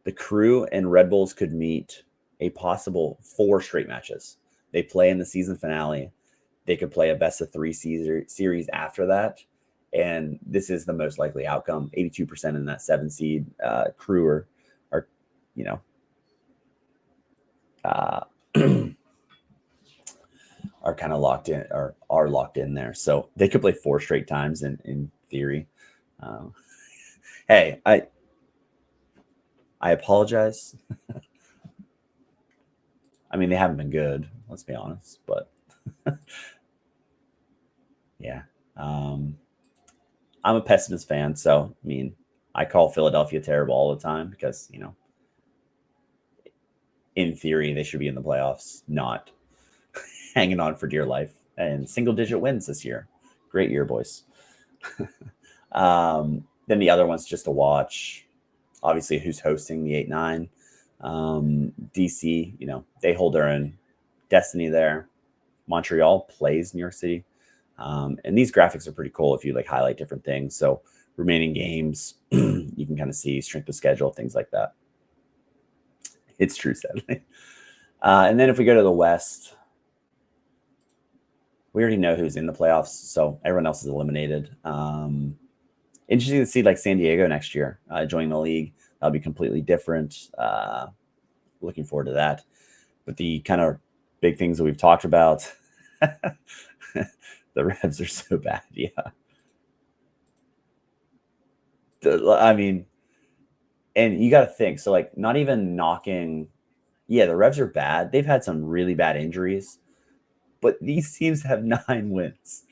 the Crew and Red Bulls could meet a possible 4 straight matches. They play in the season finale. They could play a best of 3 series after that. And this is the most likely outcome. 82% in that 7 seed crew are you know, are kind of locked in, or are locked in there. So they could play 4 straight times in theory. Hey, I apologize. I mean, they haven't been good, let's be honest, but yeah. I'm a pessimist fan, so I mean, I call Philadelphia terrible all the time because, in theory, they should be in the playoffs, not hanging on for dear life. And single-digit wins this year. Great year, boys. Then the other one's just to watch. Obviously, who's hosting the 8-9? DC, they hold their own destiny there. Montreal plays New York City. And these graphics are pretty cool if you highlight different things. So remaining games, you can kind of see strength of schedule, things like that. It's true, sadly. And then if we go to the West, we already know who's in the playoffs, so everyone else is eliminated. Interesting to see San Diego next year joining the league. That'll be completely different. Looking forward to that. But the kind of big things that we've talked about, the Revs are so bad. Yeah. I mean, and you got to think, so not even knocking. Yeah, the Revs are bad. They've had some really bad injuries, but these teams have 9 wins.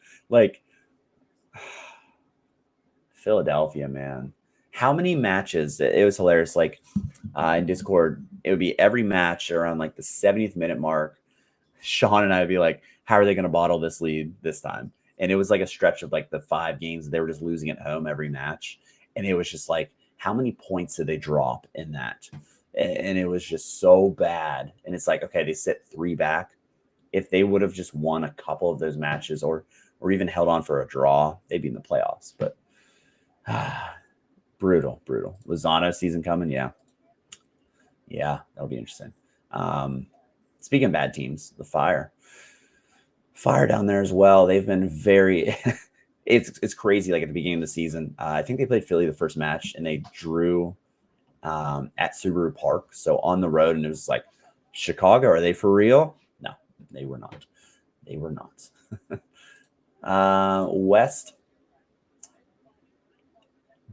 Philadelphia, man. How many matches? It was hilarious. In Discord, it would be every match around the 70th minute mark. Sean and I would be like, how are they going to bottle this lead this time? And it was a stretch of the 5 games they were just losing at home every match. And it was just how many points did they drop in that? And it was just so bad. And it's okay, they sit 3 back. If they would have just won a couple of those matches or even held on for a draw, they'd be in the playoffs. But brutal. Lozano season coming. Yeah, that'll be interesting. Speaking of bad teams, the Fire down there as well. They've been very it's crazy. At the beginning of the season, I think they played Philly the first match and they drew at Subaru Park, so on the road, and it was Chicago, are they for real? No, they were not. West,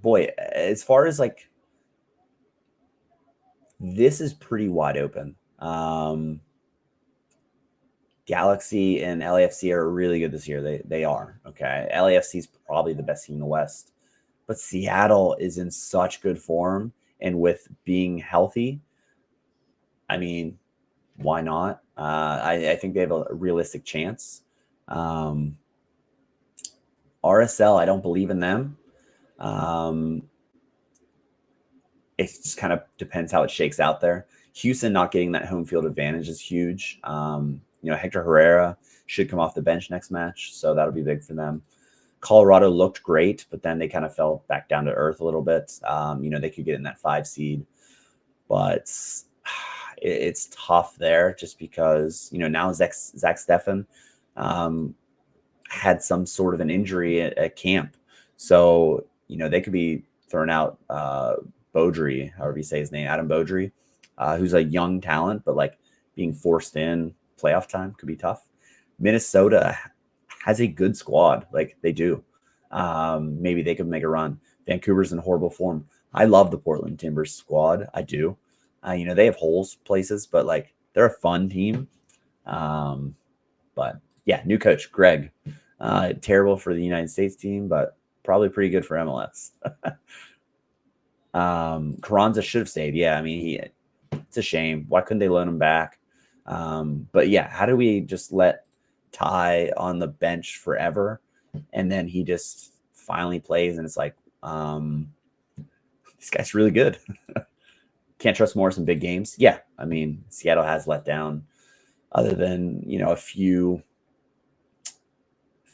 boy, as far as this is pretty wide open. Galaxy and LAFC are really good this year. They are. Okay. LAFC is probably the best team in the West, but Seattle is in such good form, and with being healthy, I mean, why not? I think they have a realistic chance. RSL, I don't believe in them. It just kind of depends how it shakes out there. Houston not getting that home field advantage is huge. Hector Herrera should come off the bench next match, so that'll be big for them. Colorado looked great, but then they kind of fell back down to earth a little bit. They could get in that 5 seed, but it's tough there just because, now Zach Steffen had some sort of an injury at camp. So, they could be throwing out Beaudry, however you say his name, Adam Beaudry, who's a young talent, but being forced in playoff time could be tough. Minnesota has a good squad. They do. Maybe they could make a run. Vancouver's in horrible form. I love the Portland Timbers squad. I do. They have holes places, but they're a fun team. But yeah, new coach, Greg. Terrible for the United States team, but probably pretty good for MLS. Carranza should have stayed. Yeah, I mean, it's a shame. Why couldn't they loan him back? But yeah, how do we just let Ty on the bench forever, and then he just finally plays, and it's this guy's really good. Can't trust Morris in big games. Yeah, I mean, Seattle has let down, other than a few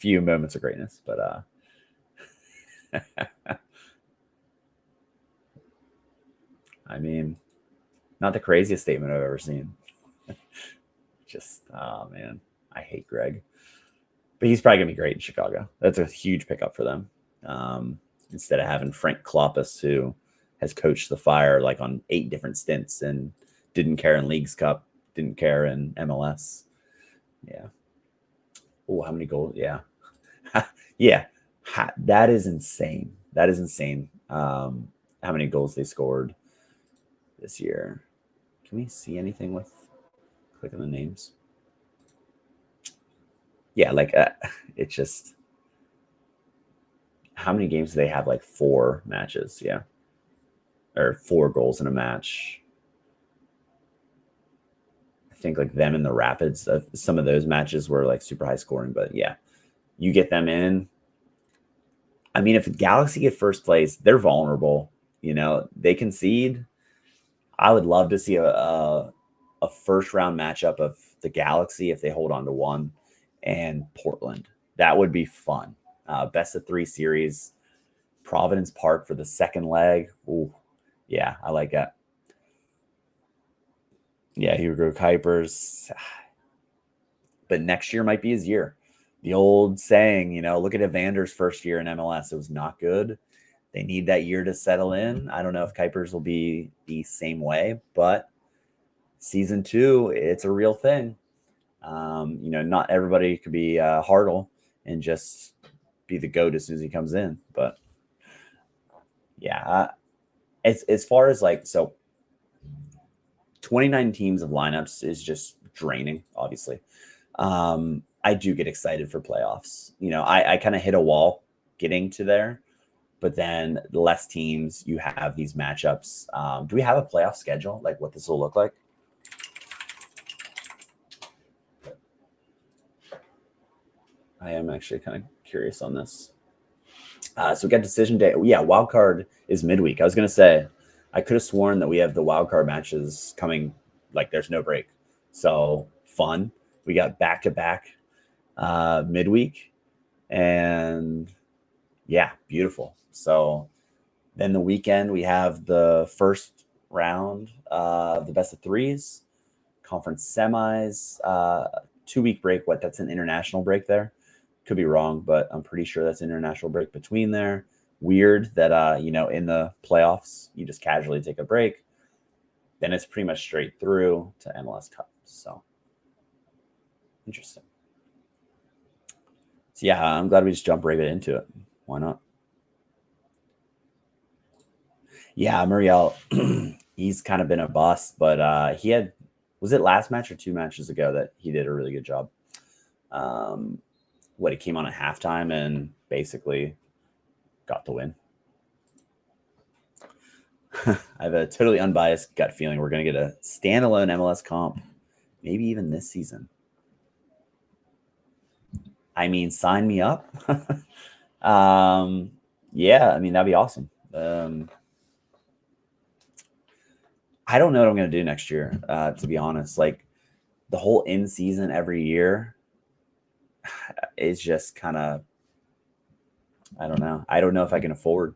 moments of greatness, but I mean, not the craziest statement I've ever seen. Just, oh man, I hate Greg. But he's probably going to be great in Chicago. That's a huge pickup for them. Instead of having Frank Kloppus, who has coached the Fire like on 8 different stints and didn't care in Leagues Cup, didn't care in MLS. Yeah. Oh, how many goals? Yeah. Yeah. That is insane. That is insane. How many goals they scored this year. Can we see anything with clicking the names? Yeah, like it's just how many games do they have? Like 4 matches, yeah, or 4 goals in a match. I think like them and the Rapids. Some of those matches were like super high scoring, but yeah, you get them in. I mean, if the Galaxy get first place, they're vulnerable. You know, they concede. I would love to see a first round matchup of the Galaxy if they hold on to 1 and Portland. That would be fun. Best of 3 series, Providence Park for the second leg. Ooh, yeah, I like that. Yeah, Hugo Kuipers. But next year might be his year. The old saying, you know, look at Evander's first year in MLS. It was not good. They need that year to settle in. I don't know if Kuipers will be the same way, but season 2, it's a real thing. You know, not everybody could be Hartle and just be the GOAT as soon as he comes in. But yeah, as far as like, so 29 teams of lineups is just draining, obviously. I do get excited for playoffs. You know, I kind of hit a wall getting to there, but then less teams, you have these matchups. Do we have a playoff schedule? Like what this will look like? I am actually kind of curious on this. So we got decision day. Yeah, wild card is midweek. I was going to say, I could have sworn that we have the wild card matches coming. Like there's no break. So fun. We got back to back midweek, and yeah, beautiful. So then the weekend we have the first round, the best of 3s, conference semis, 2-week break. What? That's an international break there. Could be wrong, but I'm pretty sure that's an international break between there. Weird that you know, in the playoffs you just casually take a break. Then it's pretty much straight through to MLS Cup. So interesting. So yeah, I'm glad we just jumped right into it. Why not? Yeah, Muriel, he's kind of been a bust, but he had, was it last match or 2 matches ago that he did a really good job? What, he came on at halftime and basically got the win. I have a totally unbiased gut feeling we're going to get a standalone MLS comp, maybe even this season. I mean, sign me up. Yeah, I mean, that'd be awesome. I don't know what I'm going to do next year, to be honest. Like the whole in season every year is just kind of, I don't know. I don't know if I can afford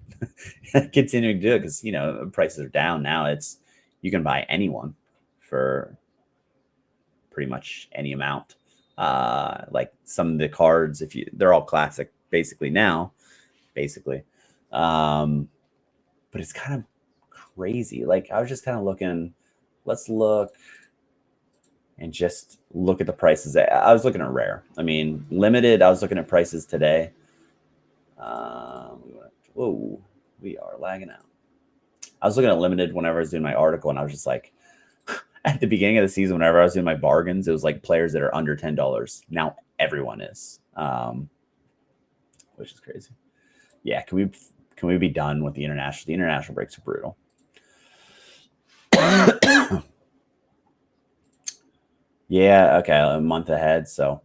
continuing to do it because, you know, prices are down now. It's, you can buy anyone for pretty much any amount. Like some of the cards, they're all classic basically now, basically. But it's kind of crazy. Like I was just kind of looking, let's look and just look at the prices. I was looking at rare. I mean, limited, I was looking at prices today. Whoa, we are lagging out. I was looking at limited whenever I was doing my article, and I was just like, at the beginning of the season, whenever I was doing my bargains, it was like players that are under $10. Now everyone is, which is crazy. Yeah, can we be done with the international? The international breaks are brutal. Yeah, okay, a month ahead, so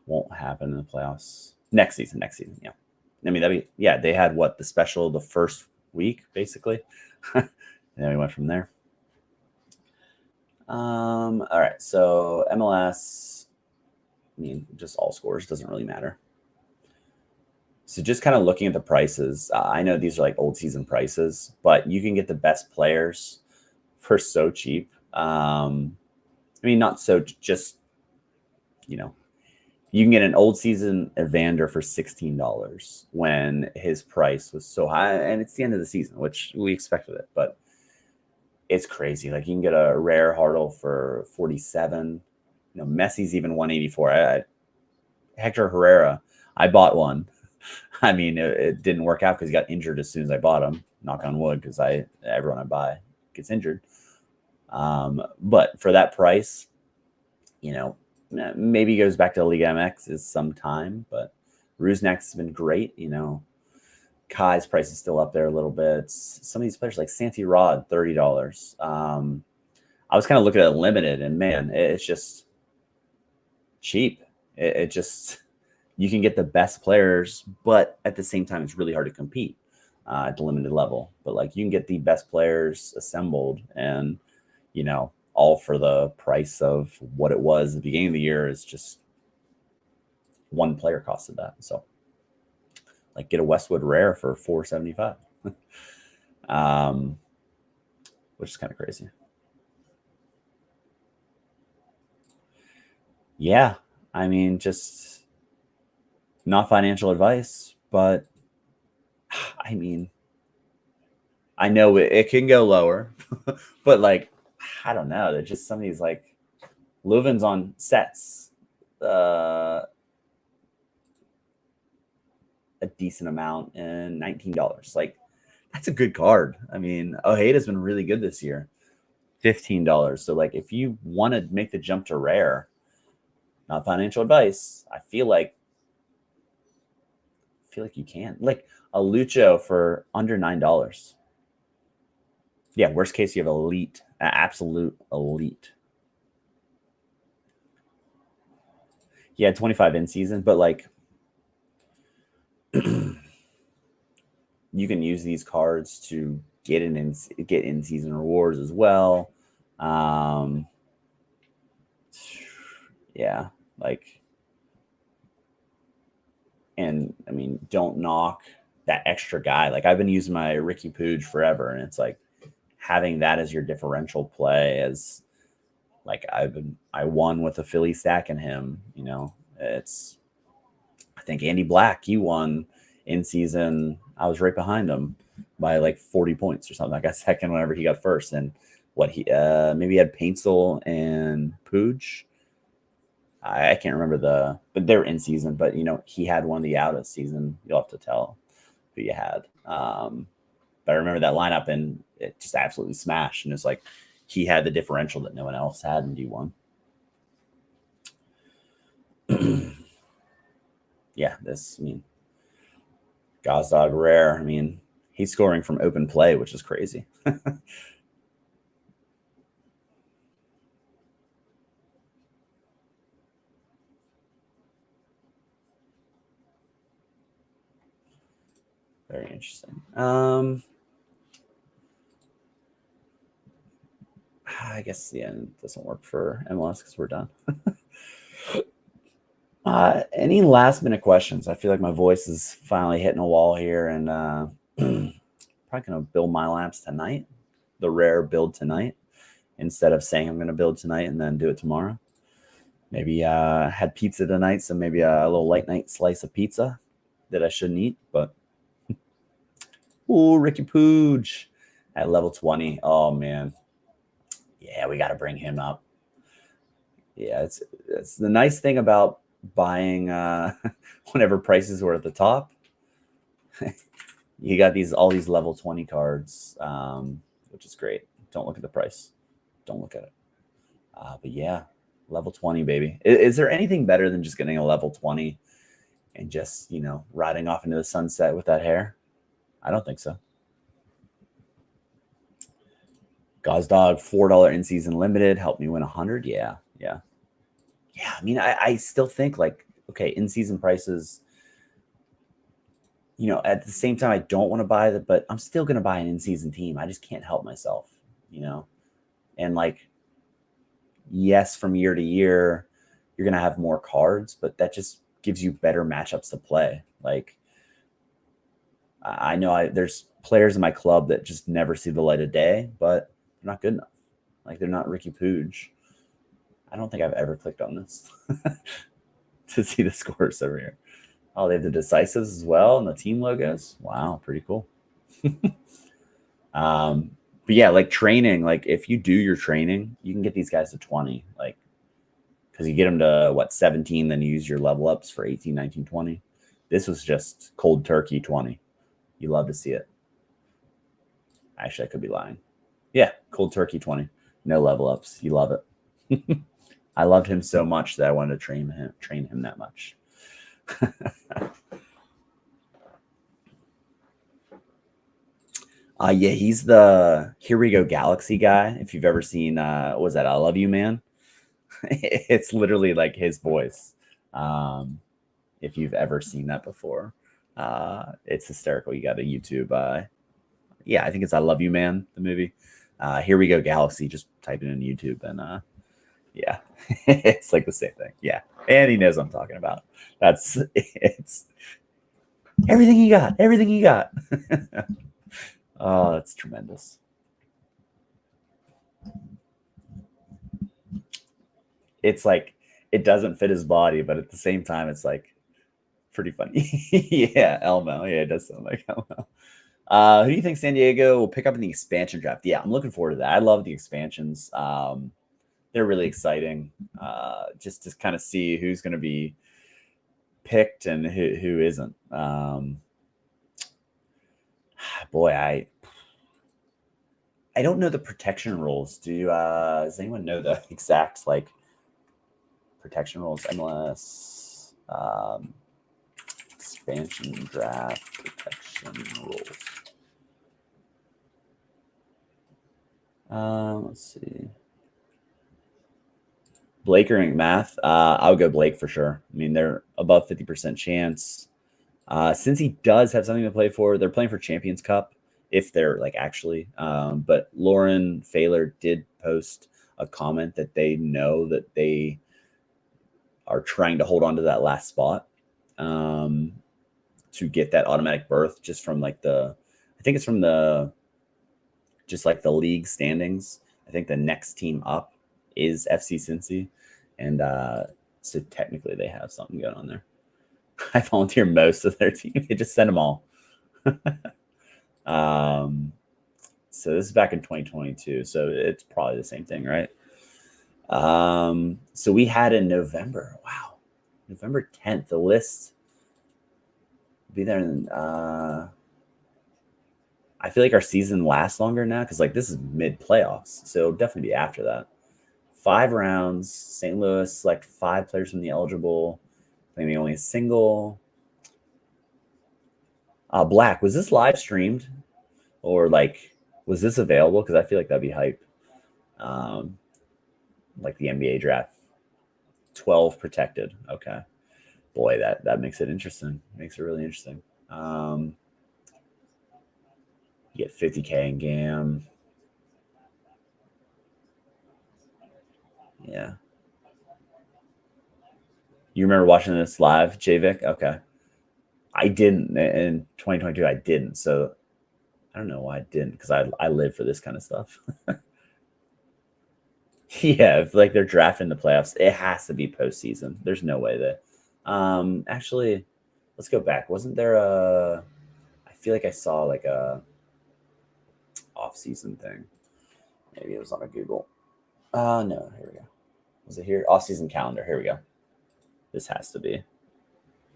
won't happen in the playoffs next season. Yeah, I mean that'd be, yeah. They had what, the special the first week basically, and then we went from there. All right, so MLS, I mean, just all scores, doesn't really matter. So just kind of looking at the prices, I know these are like old season prices, but you can get the best players for so cheap. I mean, not so just, you know, you can get an old season Evander for $16 when his price was so high, and it's the end of the season, which we expected it, but it's crazy. Like you can get a rare Hartle for 47. Messi's even 184. Hector Herrera, I bought one. I mean, it didn't work out because he got injured as soon as I bought him. Knock on wood, because everyone I buy gets injured. But for that price, maybe he goes back to Liga MX is some time, but Rusnak's been great. Kai's price is still up there a little bit. Some of these players like Santi Rod, $30. I was kind of looking at it limited, and man, it's just cheap. It just, you can get the best players, but at the same time, it's really hard to compete at the limited level. But like you can get the best players assembled, and all for the price of what it was at the beginning of the year. Is just one player costed that. So like get a Westwood rare for $475, which is kind of crazy. Yeah, I mean, just not financial advice, but I mean, I know it can go lower, but like, I don't know. There's just some of these like Leuven's on sets, a decent amount, and $19. Like, that's a good card. I mean, Ojeda's been really good this year. $15. So like, if you want to make the jump to rare, not financial advice, I feel like you can. Like a Lucho for under $9. Yeah, worst case you have elite, absolute elite. Yeah, 25 in season, but like you can use these cards to get in season rewards as well. Yeah, like, and I mean, don't knock that extra guy. Like I've been using my Ricky Pooge forever, and it's like having that as your differential play. As like I won with a Philly stack in him. It's, I think Andy Black, he won in season. I was right behind him by like 40 points or something. I got second whenever he got first. And what he maybe he had Paintsel and Pooge. I can't remember but they're in season. But he had one of the out of season. You'll have to tell who you had. But I remember that lineup, and it just absolutely smashed. And it's like he had the differential that no one else had in D1. Yeah, Gazdag rare. I mean, he's scoring from open play, which is crazy. Very interesting. I guess the end doesn't work for MLS because we're done. Any last minute questions? I feel like my voice is finally hitting a wall here, and probably gonna build my lamps tonight. The rare build tonight, instead of saying I'm gonna build tonight and then do it tomorrow. Maybe had pizza tonight, so maybe a little late night slice of pizza that I shouldn't eat. But ooh, Ricky Pooge at level 20. Oh man, yeah, we got to bring him up. Yeah, it's the nice thing about buying whenever prices were at the top. You got all these level 20 cards, which is great. Don't look at the price. Don't look at it. But yeah, level 20, baby. Is there anything better than just getting a level 20 and just, riding off into the sunset with that hair? I don't think so. Gazdag, $4 in season limited, helped me win 100. Yeah. I mean, I still think like, okay, in season prices, at the same time, I don't want to buy but I'm still going to buy an in season team. I just can't help myself, and like, yes, from year to year, you're going to have more cards, but that just gives you better matchups to play. Like, I know there's players in my club that just never see the light of day, but they're not good enough. Like, they're not Ricky Pooge. I don't think I've ever clicked on this to see the scores over here. Oh, they have the decisives as well and the team logos. Wow, pretty cool. But yeah, like training, like if you do your training, you can get these guys to 20, like because you get them to what 17, then you use your level ups for 18, 19, 20. This was just cold turkey 20. You love to see it. Actually, I could be lying. Yeah, cold turkey 20. No level ups. You love it. I loved him so much that I wanted to train him that much. Yeah, he's the Here We Go Galaxy guy. If you've ever seen, what was that? I Love You Man. It's literally like his voice. If you've ever seen that before, it's hysterical. You got a YouTube. Yeah, I think it's I Love You Man, the movie. Here We Go Galaxy. Just type it in YouTube and yeah, it's like the same thing. Yeah, and he knows what I'm talking about. It's everything he got. Everything he got. Oh, that's tremendous. It's like it doesn't fit his body, but at the same time, it's like pretty funny. Yeah, Elmo. Yeah, it does sound like Elmo. Who do you think San Diego will pick up in the expansion draft? Yeah, I'm looking forward to that. I love the expansions. They're really exciting. Just to kind of see who's going to be picked and who isn't. Boy, I don't know the protection rules. Does anyone know the exact like protection rules? MLS expansion draft protection rules. Let's see. Blake or McMath? I would go Blake for sure. I mean, they're above 50% chance. Since he does have something to play for, they're playing for Champions Cup if they're like actually. But Lauren Failer did post a comment that they know that they are trying to hold on to that last spot to get that automatic berth just from like I think it's from just like the league standings. I think the next team up is FC Cincy. And so technically they have something going on there. I volunteer most of their team. They just send them all. So this is back in 2022. So it's probably the same thing, right? So we had in November. Wow. November 10th. The list will be there. I feel like our season lasts longer now because like this is mid playoffs. So it'll definitely be after that. 5 rounds. St. Louis select 5 players from the eligible. Claiming only a single. Black, was this live streamed? Or like, was this available? Because I feel like that'd be hype. Like the NBA draft. 12 protected. Okay. Boy, that makes it interesting. Makes it really interesting. You get 50K in GAM. Yeah. You remember watching this live, JVic? Okay. I didn't in 2022. I didn't. So I don't know why I didn't because I live for this kind of stuff. Yeah, if like they're drafting the playoffs, it has to be postseason. There's no way that. Actually, let's go back. Wasn't there I feel like I saw like a off-season thing. Maybe it was on a Google. No, here we go. Was it here? Off-season calendar. Here we go. This has to be.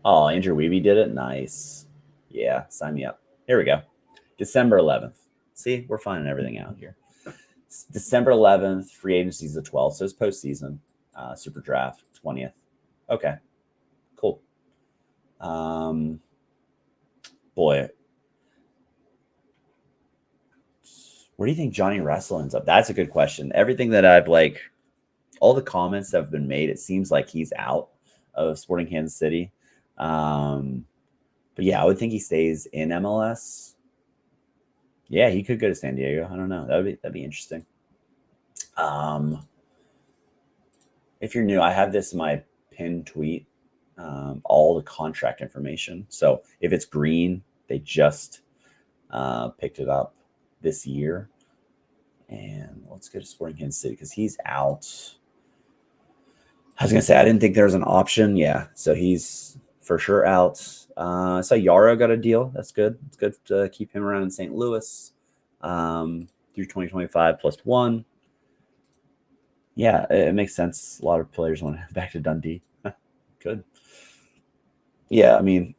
Oh, Andrew Weeby did it. Nice. Yeah, sign me up. Here we go. December 11th. See, we're finding everything out here. December 11th, free agency is the 12th, so it's postseason. Super draft 20th. Okay, cool. Boy, where do you think Johnny Wrestle ends up? That's a good question. Everything that I've like, all the comments that have been made, it seems like he's out of Sporting Kansas City. But yeah, I would think he stays in MLS. Yeah, he could go to San Diego. I don't know. That'd be interesting. If you're new, I have this in my pinned tweet, all the contract information. So if it's green, they just picked it up this year. And let's go to Sporting Kansas City because he's out. I was gonna say I didn't think there was an option. Yeah, so he's for sure out. I saw Yara got a deal. That's good. It's good to keep him around in St. Louis through 2025 +1. Yeah, it makes sense. A lot of players want to head back to Dundee. Good. Yeah, I mean,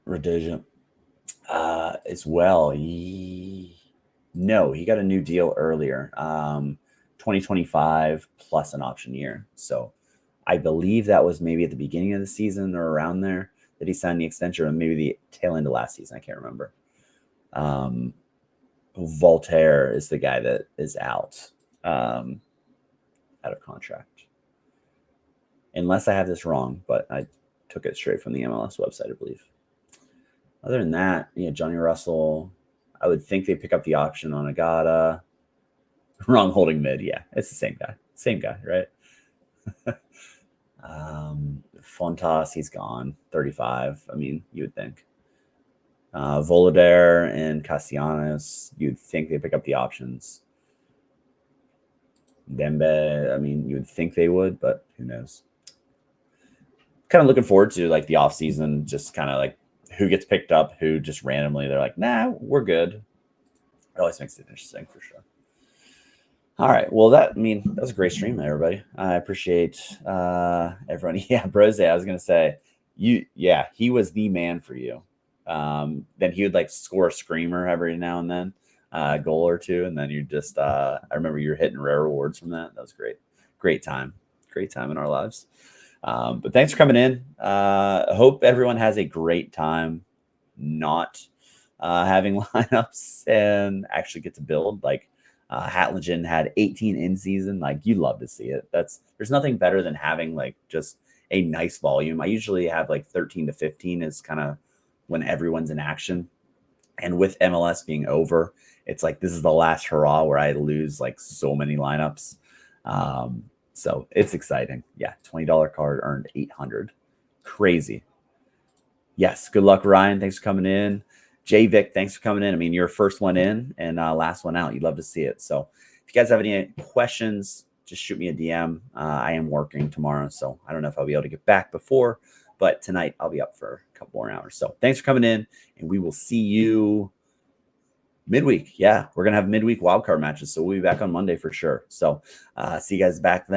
Radija as well. No, he got a new deal earlier, 2025 plus an option year. So I believe that was maybe at the beginning of the season or around there that he signed the extension, or maybe the tail end of last season. I can't remember. Voltaire is the guy that is out of contract. Unless I have this wrong, but I took it straight from the MLS website, I believe. Other than that, Johnny Russell, I would think they pick up the option on Agata. Wrong holding mid. Yeah, it's the same guy. Same guy, right? Fontas, he's gone. 35. I mean, you would think. Volodare and Castellanos, you'd think they pick up the options. Dembe, I mean, you would think they would, but who knows? Kind of looking forward to like the off season, just kind of like who gets picked up, who just randomly they're like, nah, we're good. It always makes it interesting for sure. All right. Well, that was a great stream, everybody. I appreciate everyone. Yeah, Brose, I was gonna say he was the man for you. Then he would like score a screamer every now and then, a goal or two, and then you just I remember you were hitting rare rewards from that. That was great. Great time in our lives. But thanks for coming in. Hope everyone has a great time not having lineups and actually get to build. Like Hatlingen had 18 in season. Like you love to see it. There's nothing better than having like just a nice volume. I usually have like 13 to 15 is kind of when everyone's in action. And with MLS being over, it's like this is the last hurrah where I lose like so many lineups. So it's exciting. Yeah, $20 card earned 800. Crazy. Yes, good luck, Ryan. Thanks for coming in. Jay Vic, thanks for coming in. I mean, you're first one in and last one out. You'd love to see it. So if you guys have any questions, just shoot me a DM. I am working tomorrow, so I don't know if I'll be able to get back before, but tonight I'll be up for a couple more hours. So thanks for coming in, and we will see you midweek. Yeah, we're going to have midweek wildcard matches, so we'll be back on Monday for sure. So see you guys back then.